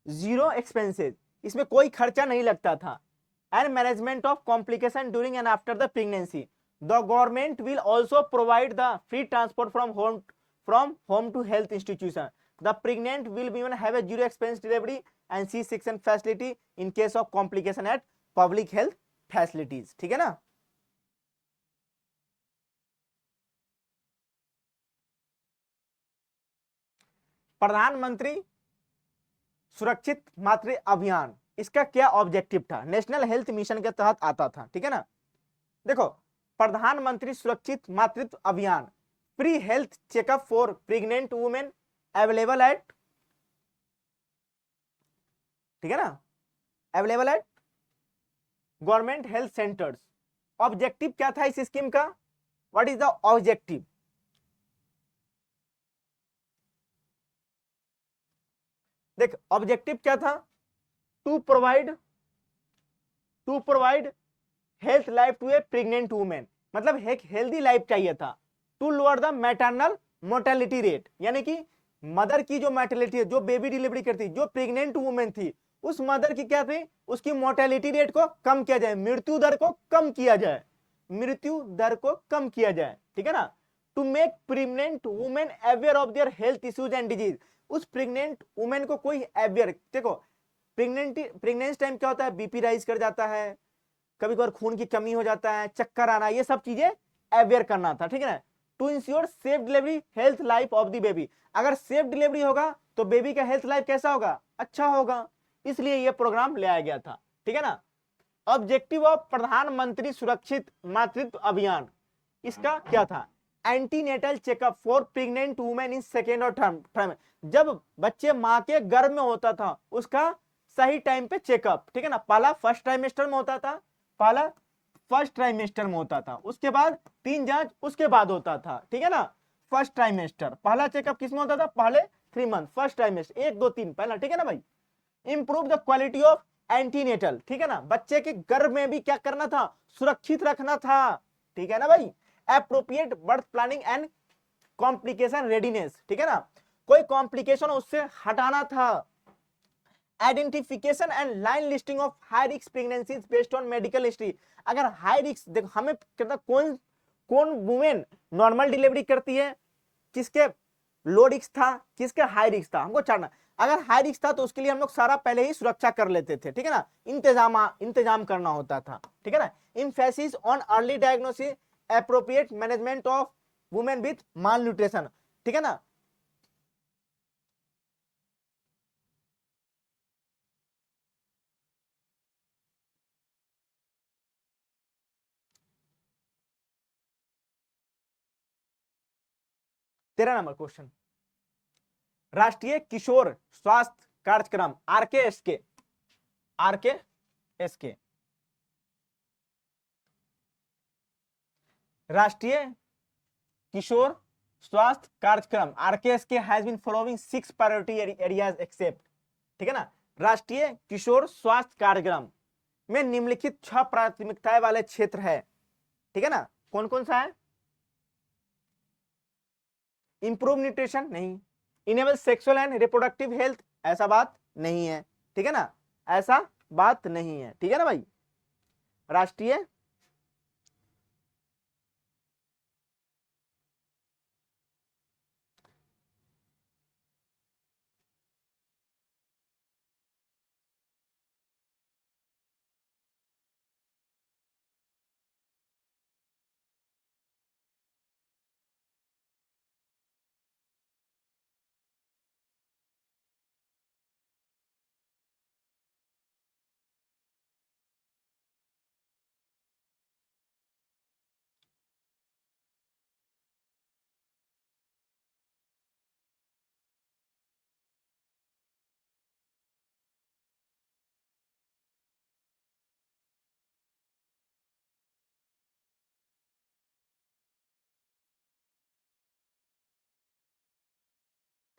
0 एक्सपेंसेस, इसमें कोई खर्चा नहीं लगता था, and management of complication during and after the pregnancy, the government will also provide the free transport from home to health institution, the pregnant will be have a 0 expense delivery and C-section facility in case of complication at public health facilities, ठीक है ना। प्रधानमंत्री सुरक्षित मातृ अभियान, इसका क्या objective था, नेशनल हेल्थ मिशन के तहत आता था, ठीक है ना। देखो प्रधानमंत्री Surakshit Matritva Abhiyan, free health checkup for pregnant women available at, ठीक है ना, available at government health centres. Objective क्या था इस स्कीम का, व्हाट इज द ऑब्जेक्टिव, देख ऑब्जेक्टिव क्या था, to provide health life to a pregnant women, मतलब एक हेल्दी लाइफ चाहिए था, टू लोअर द मैटरनल मोर्टेलिटी रेट, यानी कि मदर की जो मोर्टेलिटी है, जो बेबी डिलीवरी करती, जो प्रेग्नेंट वुमेन थी, उस मदर की क्या थी, उसकी मोर्टेलिटी रेट को कम किया जाए, मृत्यु दर को कम किया जाए, मृत्यु दर को कम किया जाए, ठीक है ना। To make pregnant women aware of their health issues and disease, उस प्रेग्नेंट वुमेन को कोई अवेयर, देखो प्रेग्नेंसी टाइम क्या होता है, बीपी राइज कर जाता है, कभी कभार खून की कमी हो जाता है, चक्कर आना, ये सब चीजें अवेयर करना था, ठीक है ना। To ensure safe delivery health life of the baby, अगर सेफ डिलीवरी होगा तो बेबी का हेल्थ लाइफ कैसा होगा, अच्छा होगा, इसलिए यह प्रोग्राम ले आया गया था, ठीक है ना। ऑब्जेक्टिव ऑफ प्रधानमंत्री सुरक्षित मातृत्व अभियान, इसका क्या था, antenatal checkup for pregnant women in second और थर्ड, जब बच्चे मां के गर्भ में होता था उसका सही टाइम पे चेकअप, ठीक है ना। पहला फर्स्ट ट्राइमेस्टर में होता था, पहला फर्स्ट ट्राइमेस्टर में होता था, उसके बाद 3 जांच उसके बाद होता था, ठीक है ना। फर्स्ट ट्राइमेस्टर पहला चेकअप किसमें होता था, पहले 3 मंथ फर्स्ट ट्राइमेस्टर 1 2 3 पहला, ठीक है ना भाई। Improve the quality of antenatal, ठीक है ना, बच्चे के गर्भ में भी क्या करना था, सुरक्षित रखना था, ठीक है ना भाई। Appropriate birth planning and complication readiness, ठीक है ना, कोई कॉम्प्लिकेशन उससे हटाना था। Identification and line listing of high risk pregnancies based on medical history, अगर हाई रिस्क, देखो हमें कहता कौन कौन वुमेन नॉर्मल डिलीवरी करती है, किसके लो रिस्क था, किसके हाई रिस्क था, हमको जानना। अगर हाई रिस्क था तो उसके लिए हम लोग सारा पहले ही सुरक्षा कर लेते थे, ठीक है ना, इंतजाम करना होता था, ठीक है ना। Emphasis on early diagnosis, appropriate management of women with mall nutrition, ठीक है ना। तेरा नंबर क्वेश्चन, राष्ट्रीय किशोर स्वास्थ्य कार्यक्रम आरकेएसके, आरकेएसके, राष्ट्रीय Kishor Swasthya Karyakram RKSK has been following 6 priority areas except, ठीक है ना। राष्ट्रीय किशोर स्वास्थ्य कार्यक्रम में निम्नलिखित 6 प्राथमिकताएं वाले क्षेत्र है, ठीक है ना, कौन कौन सा है, इंप्रूव न्यूट्रिशन नहीं, enable sexual and reproductive health, ऐसा बात नहीं है, ठीक है ना, ऐसा बात नहीं है, ठीक है ना भाई। राष्ट्रीय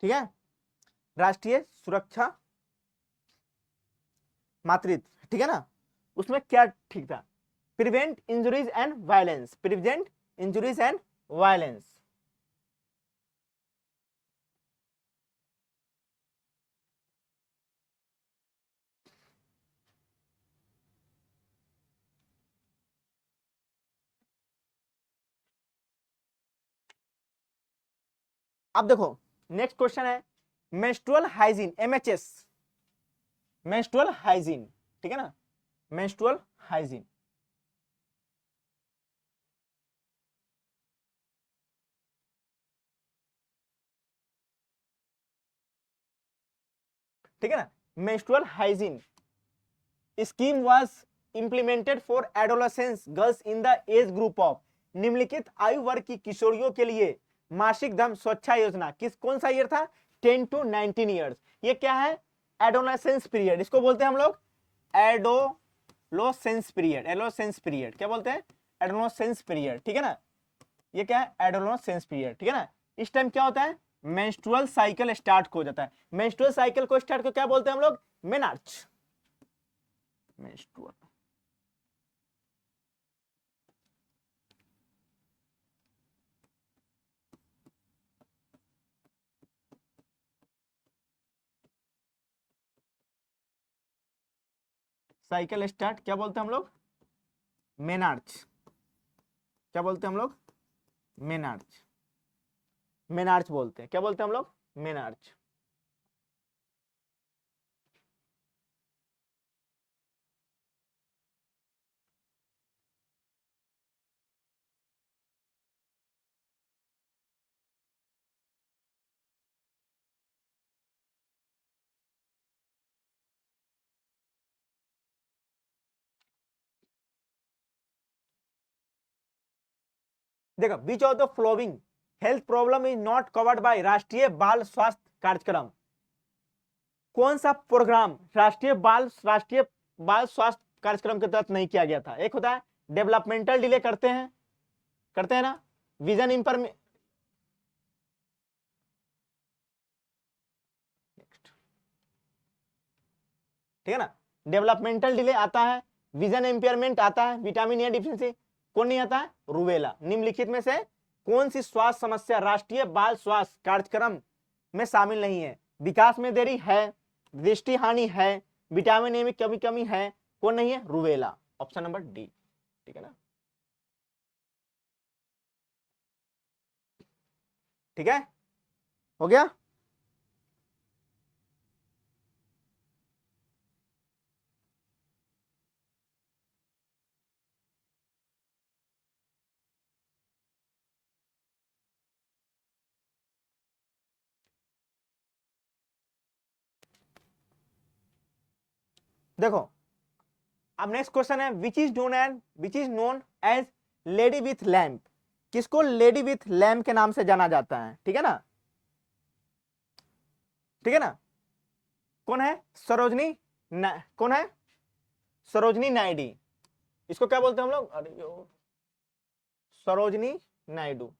ठीक है, राष्ट्रीय सुरक्षा मातृत्व, ठीक है ना, उसमें क्या ठीक था, prevent injuries and violence, prevent injuries and violence. अब देखो नेक्स्ट क्वेश्चन है menstrual hygiene, MHS, menstrual hygiene, ठीक है ना, मेंस्ट्रुअल हाइजीन। ठीक है ना, menstrual hygiene scheme was implemented for adolescence girls in the age group of, निम्नलिखित आयु वर्ग की किशोरियों के लिए मासिक धर्म स्वच्छता योजना किस कौन सा ईयर था, 10 to 19 ईयर्स। ये क्या है, एडोलेसेंस पीरियड, इसको बोलते हैं हम लोग एडोलोसेंस पीरियड, एडोलोसेंस पीरियड क्या बोलते हैं, एडोलोसेंस पीरियड, ठीक है ना, ये क्या है एडोलोसेंस पीरियड, ठीक है ना। इस टाइम क्या होता है, मेंस्ट्रुअल साइकिल स्टार्ट हो जाता है, मेंस्ट्रुअल साइकिल को स्टार्ट को क्या बोलते हैं हम लोग, मेनार्च, मेंस्ट्रुअल साइकिल स्टार्ट क्या बोलते हैं हम लोग, मेनार्च, क्या बोलते हैं हम लोग, मेनार्च, मेनार्च बोलते हैं, क्या बोलते हैं हम लोग, मेनार्च। देखो which of the following health problem is not covered by Rashtriya Bal स्वास्थ्य कार्यक्रम, कौन सा प्रोग्राम राष्ट्रीय बाल स्वास्थ्य कार्यक्रम के तहत नहीं किया गया था, एक होता है डेवलपमेंटल डिले करते हैं ना, विजन इंपर, ठीक है ना, डेवलपमेंटल डिले आता है, विजन इंपेयरमेंट आता है, विटामिन ए डिफिशिएंसी, कौन नहीं आता है, रूबेला। निम्नलिखित में से कौन सी स्वास्थ्य समस्या राष्ट्रीय बाल स्वास्थ्य कार्यक्रम में शामिल नहीं है, विकास में देरी है, दृष्टि हानि है, विटामिन ए में कमी कमी है, कौन नहीं है, रूबेला, ऑप्शन नंबर डी, ठीक है ना, ठीक है, हो गया। देखो अब नेक्स्ट क्वेश्चन है which is known as lady with lamp, किसको लेडी विथ लैम्प के नाम से जाना जाता है, ठीक है ना, ठीक है ना, कौन है सरोजनी कौन है सरोजनी नायडू, इसको क्या बोलते हैं हम लोग, अरे सरोजनी नायडू,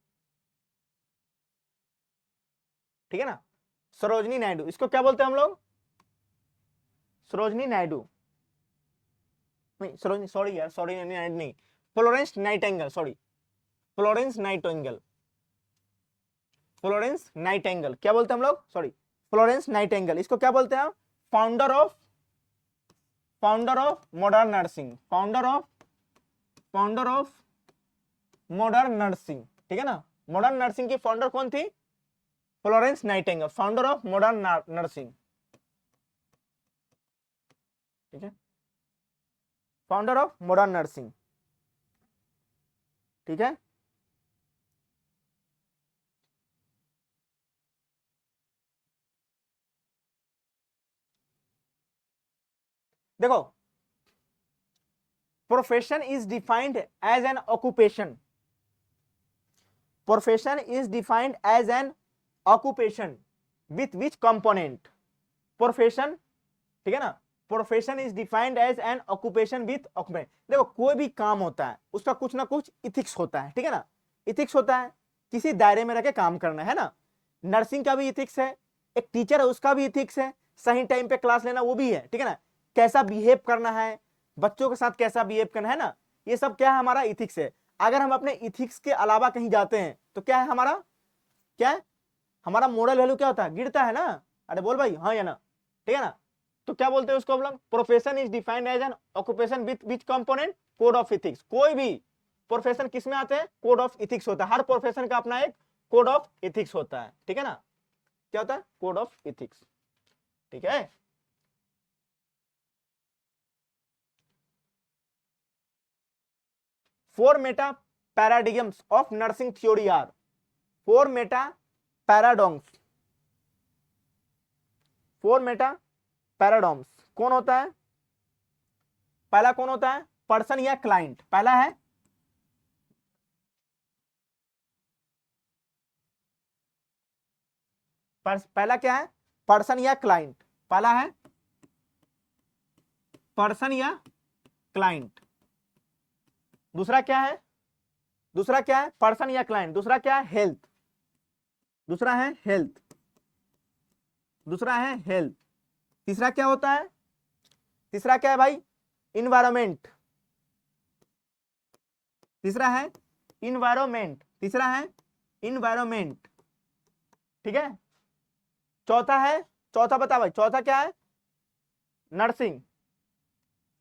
ठीक है ना, सरोजनी नायडू, इसको क्या बोलते हैं हम लोग, सरोजनी नायडू, नहीं सरोजनी, सॉरी यार, सॉरी नहीं, Florence Nightingale, sorry, Florence Nightingale, Florence Nightingale, क्या बोलते हैं हम लोग, सॉरी फ्लोरेंस नाइटिंगेल, इसको क्या बोलते हैं, founder of modern nursing, founder of modern nursing, ठीक है ना। मॉडर्न नर्सिंग की फाउंडर कौन थी, Florence Nightingale, founder of modern nursing, ठीक है, फाउंडर ऑफ मॉडर्न नर्सिंग, ठीक है। देखो profession is defined as an occupation, profession is defined as an occupation with which component, profession, ठीक है ना, profession is defined as an occupation with occupant. देखो कोई भी काम होता है उसका कुछ ना कुछ इथिक्स होता है, ठीक है ना, इथिक्स होता है, किसी दायरे में रह के काम करना है ना। नर्सिंग का भी इथिक्स है, एक टीचर है उसका भी इथिक्स है, सही टाइम पे क्लास लेना वो भी है, ठीक है ना, कैसा बिहेव करना है, बच्चों के साथ कैसा बिहेव करना है ना, ये सब क्या है, हमारा इथिक्स है। अगर हम अपने इथिक्स के अलावा कहीं जाते हैं तो क्या है हमारा, क्या है हमारा मोरल वैल्यू, क्या होता है, गिरता है ना। अरे बोल भाई हाँ या ना, ठीक है ना। तो क्या बोलते हैं उसको हम लोग, profession is defined as an occupation with which component, code of ethics. कोई भी प्रोफेशन किस में आते हैं, कोड ऑफ इथिक्स होता है, हर प्रोफेशन का अपना एक कोड ऑफ इथिक्स होता है, ठीक है ना, क्या होता है, कोड ऑफ इथिक्स, ठीक है। Four meta paradigms of nursing theory are, four meta paradigms, four meta paradigms कौन होता है, पहला कौन होता है, पर्सन या क्लाइंट, पहला है पहला क्या है, पर्सन या क्लाइंट, पहला है पर्सन या क्लाइंट, दूसरा क्या है, दूसरा क्या है, पर्सन या क्लाइंट, दूसरा क्या है, हेल्थ, दूसरा है हेल्थ, दूसरा है हेल्थ, तीसरा क्या होता है, तीसरा क्या है भाई, इन्वायरमेंट, तीसरा है इन्वायरमेंट, तीसरा है इन्वायरमेंट, ठीक है। चौथा है, चौथा बता भाई, चौथा क्या है, नर्सिंग,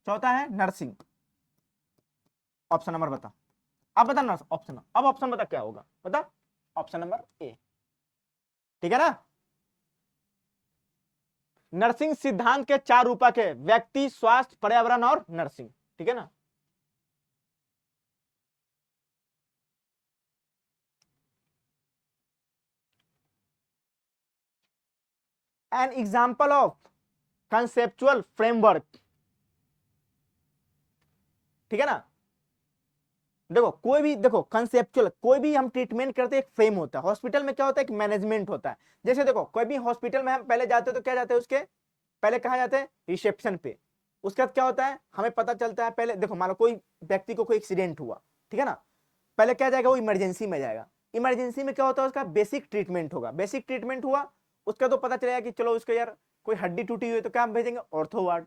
चौथा है नर्सिंग, ऑप्शन नंबर बता, अब बता नर्स ऑप्शन, अब ऑप्शन बता क्या होगा, बता ऑप्शन नंबर ए, ठीक है ना। नर्सिंग सिद्धांत के चार रूपक है, व्यक्ति, स्वास्थ्य, पर्यावरण और नर्सिंग, ठीक है ना। N example of conceptual framework, ठीक है ना। देखो कोई भी, देखो कंसेप्चुअल, कोई भी हम ट्रीटमेंट करते हैं एक फ्रेम होता है, हॉस्पिटल में क्या होता है, एक मैनेजमेंट होता है। जैसे देखो कोई भी हॉस्पिटल में हम पहले जाते हैं तो क्या जाते हैं, उसके पहले कहाँ जाते हैं, रिसेप्शन पे। उसके बाद क्या होता है, हमें पता चलता है, पहले देखो मान लो कोई व्यक्ति को कोई एक्सीडेंट हुआ, ठीक है ना, पहले क्या जाएगा, वो इमरजेंसी में जाएगा। इमरजेंसी में क्या होता है, उसका बेसिक ट्रीटमेंट होगा, बेसिक ट्रीटमेंट हुआ, उसका तो पता चलेगा कि चलो उसको यार कोई हड्डी टूटी हुई है तो क्या हम भेजेंगे, ऑर्थो वार्ड।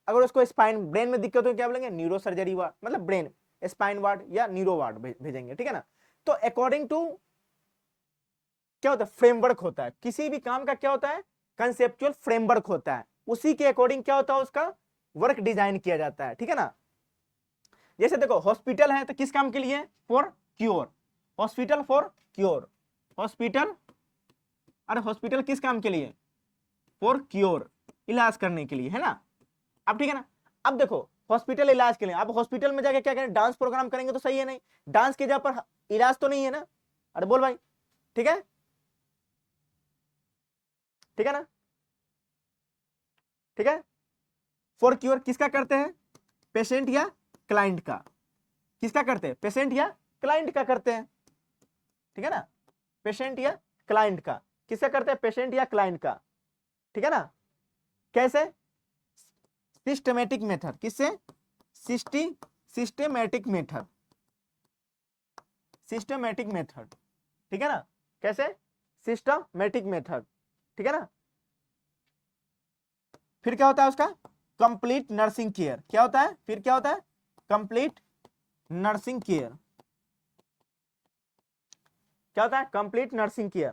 अगर उसको स्पाइन ब्रेन में दिक्कत हो क्या बोलेंगे, न्यूरो सर्जरी वार्ड, मतलब ब्रेन स्पाइन वार्ड या न्यूरो वार्ड भेजेंगे, ठीक है ना। तो अकॉर्डिंग टू क्या होता है, फ्रेमवर्क होता है, किसी भी काम का क्या होता है, कंसेप्चुअल फ्रेमवर्क होता है, उसी के अकॉर्डिंग क्या होता है, उसका वर्क डिजाइन किया जाता है, ठीक है ना। जैसे देखो हॉस्पिटल है तो किस काम के लिए, for cure, hospital for cure, hospital, अरे हॉस्पिटल किस काम के लिए, फॉर क्योर, इलाज करने के लिए, है ना। अब ठीक है ना, अब देखो हॉस्पिटल इलाज के लिए, अब हॉस्पिटल में जाके क्या करें, डांस प्रोग्राम करेंगे तो सही है नहीं, डांस के जगह पर इलाज तो नहीं है ना, अरे बोल भाई, ठीक है, ठीक है ना, ठीक है। फॉर क्योर किसका करते हैं, पेशेंट या क्लाइंट का, किसका करते हैं, पेशेंट या क्लाइंट का करते हैं, ठीक है ना, पेशेंट या क्लाइंट का, किसका करते हैं, पेशेंट या क्लाइंट का, ठीक है ना। कैसे, सिस्टमेटिक मेथड, किससे, सिस्टेमेटिक मेथड, सिस्टमेटिक मेथड, ठीक है ना, कैसे, सिस्टमेटिक मेथड, ठीक है ना। फिर क्या होता है उसका, कंप्लीट नर्सिंग केयर, क्या होता है, फिर क्या होता है, कंप्लीट नर्सिंग केयर, क्या होता है, कंप्लीट नर्सिंग केयर,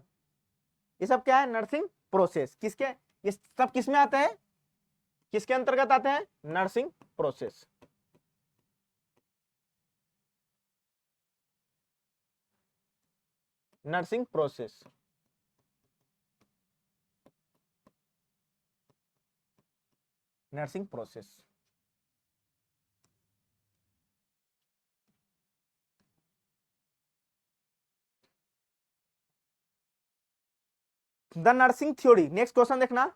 ये सब क्या है? Nursing process. किसके, ये सब किस में आते हैं? किसके अंतर्गत आते हैं? Nursing process. Nursing process. Nursing process. The nursing theory, next question देखना।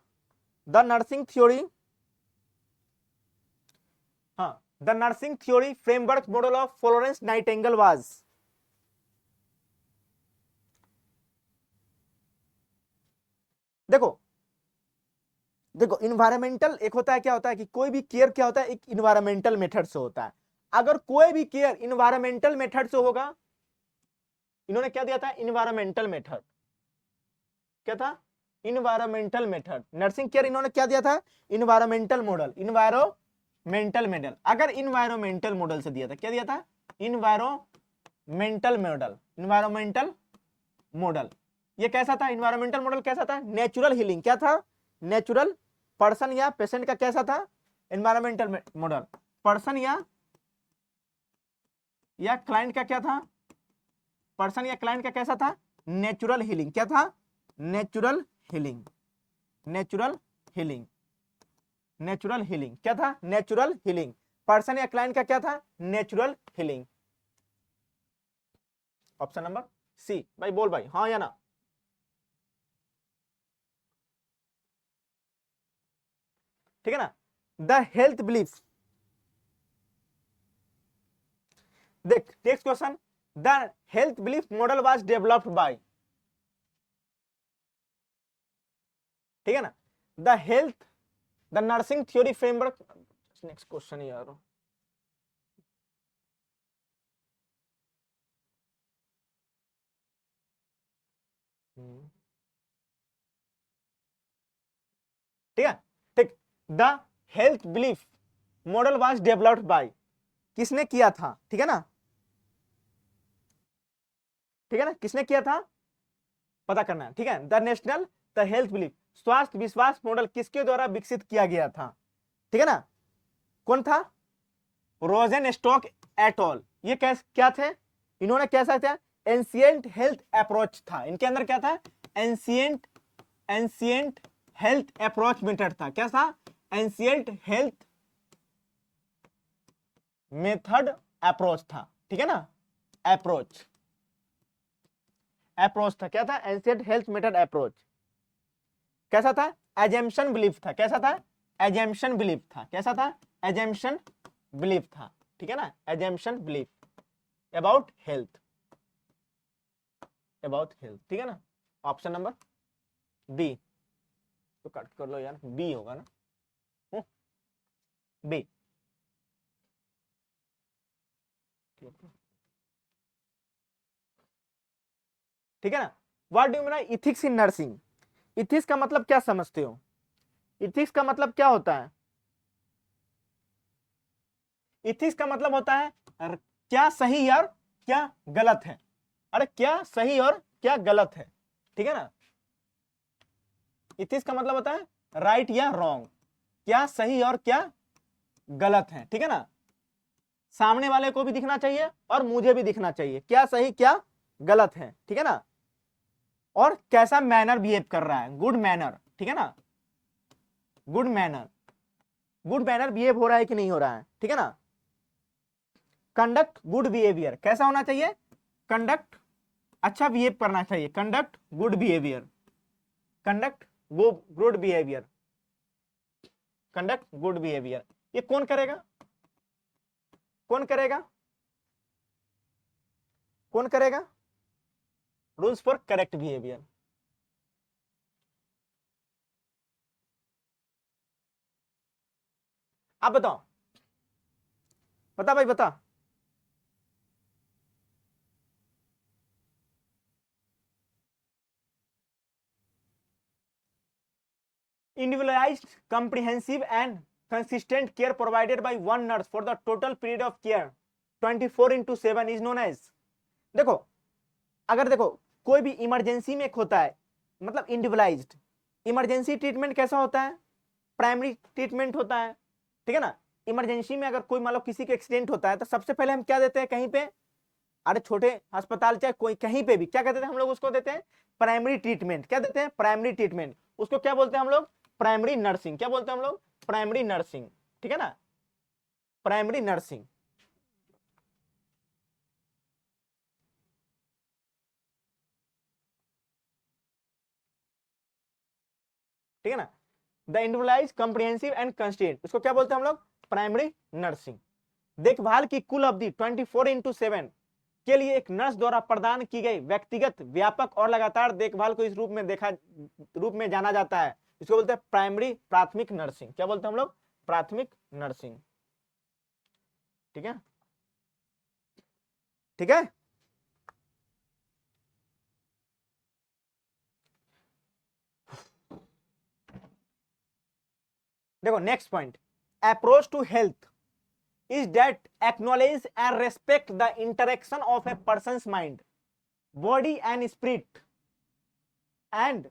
द नर्सिंग थ्योरी, हाँ, the nursing theory framework model of Florence Nightingale was. देखो देखो इन्वायरमेंटल एक होता है, क्या होता है कि कोई भी केयर क्या होता है, एक इन्वायरमेंटल मेथड से होता है। अगर कोई भी केयर इन्वायरमेंटल मेथड से होगा, इन्होंने क्या दिया था? Environmental method. क्या था? Environmental method. नर्सिंग केयर इन्होंने क्या दिया था? Environmental model. इन्वायरमेंटल मॉडल, अगर इन्वायरमेंटल मॉडल से दिया था, क्या दिया था? Environmental model. इन्वायरमेंटल मॉडल ये कैसा था? इन्वायरमेंटल मॉडल कैसा था? Natural healing. क्या था? नेचुरल, पर्सन या पेशेंट का कैसा था? Environmental model. पर्सन या क्लाइंट का क्या था? पर्सन या क्लाइंट का कैसा था? Natural healing. क्या था? Natural healing. Natural healing. Natural healing क्या था? Natural healing. पर्सन या क्लाइंट का क्या था? Natural healing. Option number C. भाई बोल भाई, हाँ या ना? ठीक है ना? द हेल्थ बिलीफ, देख next question. The health belief model was developed by, ठीक है ना? The health, the nursing theory framework, next question यार। ठीक है, ठीक। The health belief model was developed by, किसने किया था? ठीक है ना? ठीक है ना, किसने किया था पता करना है। ठीक है, the national the health belief, स्वास्थ्य विश्वास मॉडल किसके द्वारा विकसित किया गया था? ठीक है ना? कौन था? रोजन स्टॉक एटॉल। ये क्या थे? इन्होंने कैसा था? एंशिएंट हेल्थ अप्रोच था इनके अंदर। क्या था? Ancient ancient health approach method था। क्या था? एंशिएंट हेल्थ मेथड अप्रोच था। ठीक है ना? अप्रोच, अप्रोच था। क्या था? Ancient health method approach. कैसा था? एजम्पशन बिलीफ था। कैसा था? एजम्पशन बिलीफ था। कैसा था? एजम्पशन बिलीफ था। ठीक है ना? Assumption belief about health, about health. ठीक है ना? ऑप्शन नंबर बी, तो कट कर लो यार, बी होगा ना? बी। ठीक है ना? What do you mean ethics in nursing? Ethics का मतलब क्या समझते हो? इथिक्स का मतलब क्या होता है? इथिक्स का मतलब होता है क्या सही और क्या गलत है। अरे क्या सही और क्या गलत है। ठीक है ना? इथिक्स का मतलब होता है राइट या रॉन्ग, क्या सही और क्या गलत है। ठीक है ना? सामने वाले को भी दिखना चाहिए और मुझे भी दिखना चाहिए क्या सही क्या गलत है। ठीक है ना? और कैसा मैनर बिहेव कर रहा है, गुड मैनर। ठीक है ना? Good manner, good manner behave हो रहा है कि नहीं हो रहा है। ठीक है ना? कंडक्ट गुड बिहेवियर, कैसा होना चाहिए? कंडक्ट अच्छा बिहेव करना चाहिए। Conduct good behaviour, conduct good behaviour, conduct good behaviour. ये कौन करेगा? कौन करेगा? कौन करेगा? Rules for correct behaviour. आप बताओ, बता भाई बता। Individualized, comprehensive and consistent care provided by one nurse for the total period of care 24/7 is known as। देखो, अगर देखो कोई भी इमरजेंसी में एक होता है, मतलब इंडिविजुअलाइज्ड। इमरजेंसी ट्रीटमेंट कैसा होता है, प्राइमरी ट्रीटमेंट होता है, ठीक है ना। इमरजेंसी में अगर कोई मान लो किसी का एक्सीडेंट होता है तो सबसे पहले हम क्या देते हैं, कहीं पे, अरे छोटे अस्पताल चाहे कोई कहीं पे भी क्या कहते थे हम लोग, उसको देते हैं प्राइमरी ट्रीटमेंट। क्या देते हैं, प्राइमरी ट्रीटमेंट। उसको क्या बोलते हैं हम लोग, प्राइमरी नर्सिंग। क्या बोलते हैं हम लोग, प्राइमरी नर्सिंग, ठीक है ना, प्राइमरी नर्सिंग। ठीक है ना, the individualised comprehensive and constituent, उसको क्या बोलते हैं हम लोग, प्राइमरी नर्सिंग। देखभाल की कुल अवधि 24/7 के लिए एक नर्स द्वारा प्रदान की गई व्यक्तिगत, व्यापक और लगातार देखभाल को इस रूप में जाना जाता है। इसको बोलते हैं प्राइमरी, प्राथमिक नर्सिंग। क्या बोलते हैं हम लोग, प्राथमिक नर्सिंग। ठीक है, ठीक है। देखो next point, approach to health is that acknowledge and respect the interaction of a person's mind, body and spirit and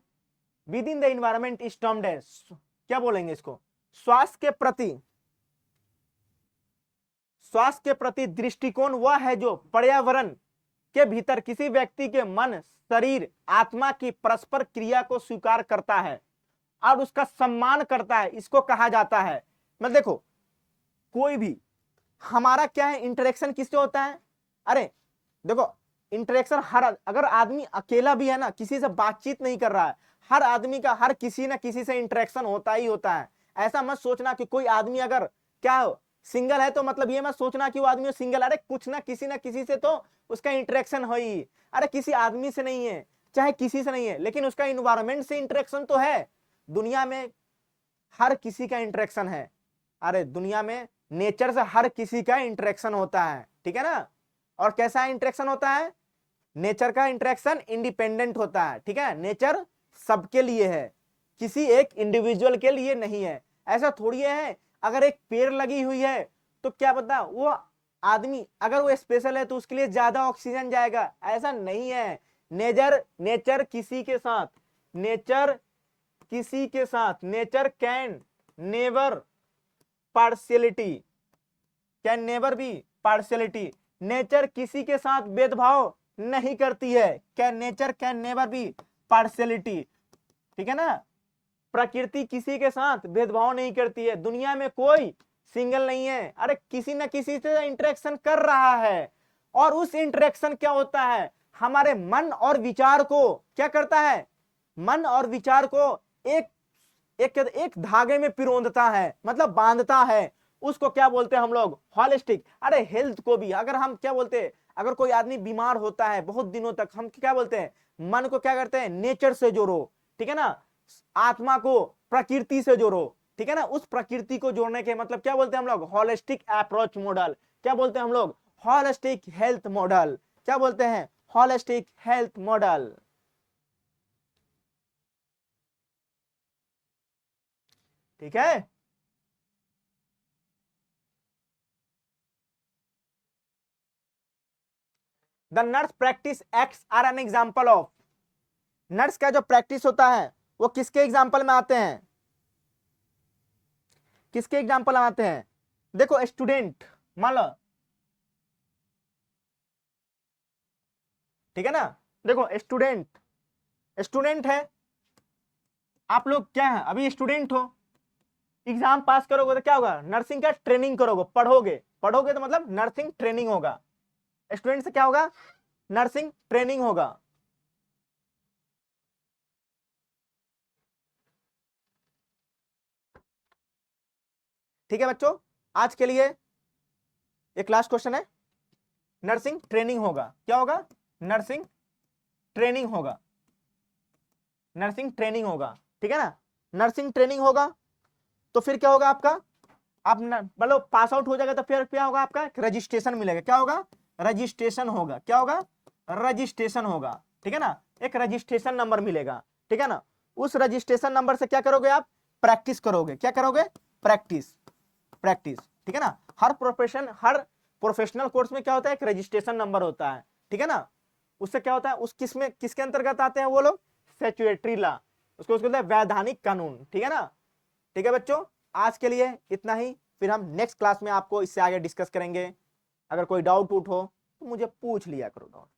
within the environment is termed as, क्या बोलेंगे इसको, स्वास्थ्य के प्रति दृष्टिकोण वह है जो पर्यावरण के भीतर किसी व्यक्ति के मन, शरीर, आत्मा की परस्पर क्रिया को स्वीकार करता है और उसका सम्मान करता है, इसको कहा जाता है। मतलब देखो, कोई भी हमारा क्या है, इंटरेक्शन किससे होता है, अरे देखो इंटरेक्शन हर, अगर आदमी अकेला भी है ना, किसी से बातचीत नहीं कर रहा है, हर आदमी का हर किसी ना किसी से इंटरेक्शन होता ही होता है। ऐसा मत सोचना कि कोई आदमी अगर क्या हो सिंगल है तो मतलब ये मत सोचना कि वो आदमी सिंगल, अरे कुछ ना किसी से तो उसका इंटरेक्शन हो ही। अरे किसी आदमी से नहीं है, चाहे किसी से नहीं है, लेकिन उसका इन्वायरमेंट से इंटरेक्शन तो है। दुनिया में हर किसी का इंटरेक्शन है, अरे दुनिया में नेचर से हर किसी का इंटरेक्शन होता है, ठीक है ना। और कैसा इंटरेक्शन होता है, नेचर का इंटरेक्शन इंडिपेंडेंट होता है, ठीक है। नेचर सबके लिए है, किसी एक इंडिविजुअल के लिए नहीं है। ऐसा थोड़ी है अगर एक पेड़ लगी हुई है तो क्या पता वो आदमी अगर वो स्पेशल है तो उसके लिए ज्यादा ऑक्सीजन जाएगा, ऐसा नहीं है। नेचर किसी के साथ, nature can never partiality, can never be partiality. Nature किसी के साथ भेदभाव नहीं करती है, nature can never be partiality, ठीक है ना। प्रकृति किसी के साथ भेदभाव नहीं करती है, दुनिया में कोई सिंगल नहीं है, अरे किसी ना किसी से इंटरेक्शन कर रहा है। और उस इंटरेक्शन क्या होता है, हमारे मन और विचार को क्या करता है, मन और विचार को एक धागे में पिरोंदता है, मतलब बांधता है। उसको क्या बोलते हैं हम लोग, हॉलिस्टिक। अरे हेल्थ को भी अगर हम क्या बोलते हैं, अगर कोई आदमी बीमार होता है बहुत दिनों तक, हम क्या बोलते हैं, मन को क्या करते हैं, नेचर से जोड़ो, ठीक है ना। आत्मा को प्रकृति से जोड़ो, ठीक है ना। उस प्रकृति को जोड़ने के मतलब क्या बोलते हैं हम लोग, हॉलिस्टिक अप्रोच मॉडल। क्या बोलते हैं हम लोग, हॉलिस्टिक हेल्थ मॉडल। क्या बोलते हैं, हॉलिस्टिक हेल्थ मॉडल। ठीक है, the nurse practice acts are an example of, nurse का जो प्रैक्टिस होता है वो किसके एग्जाम्पल में आते हैं, किसके एग्जाम्पल में आते हैं। देखो स्टूडेंट मान लो, ठीक है ना। देखो स्टूडेंट है, आप लोग क्या है अभी स्टूडेंट हो, एग्जाम पास करोगे तो क्या होगा, नर्सिंग का ट्रेनिंग करोगे, पढ़ोगे तो मतलब नर्सिंग ट्रेनिंग होगा। स्टूडेंट से क्या होगा, नर्सिंग ट्रेनिंग होगा। ठीक है बच्चों, आज के लिए एक लास्ट क्वेश्चन है, नर्सिंग ट्रेनिंग होगा, क्या होगा, नर्सिंग ट्रेनिंग होगा, नर्सिंग ट्रेनिंग होगा, ठीक है ना। नर्सिंग ट्रेनिंग होगा तो फिर क्या होगा आपका, आप मतलब पास आउट हो जाएगा तो फिर क्या होगा, आपका रजिस्ट्रेशन मिलेगा। क्या होगा, रजिस्ट्रेशन होगा। क्या होगा, रजिस्ट्रेशन होगा, ठीक है ना। एक रजिस्ट्रेशन नंबर मिलेगा, ठीक है ना। उस रजिस्ट्रेशन नंबर से क्या करोगे आप, प्रैक्टिस करोगे। क्या करोगे, प्रैक्टिस, ठीक है ना। हर प्रोफेशनल कोर्स में क्या होता है, एक रजिस्ट्रेशन नंबर होता है, ठीक है ना। उससे क्या होता है, उस किसके अंतर्गत आते हैं वो लोग, स्टैट्यूटरी लॉ, उसको बोलते हैं वैधानिक कानून। ठीक है ना। ठीक है बच्चों, आज के लिए इतना ही, फिर हम नेक्स्ट क्लास में आपको इससे आगे डिस्कस करेंगे। अगर कोई डाउट हो तो मुझे पूछ लिया करो डाउट।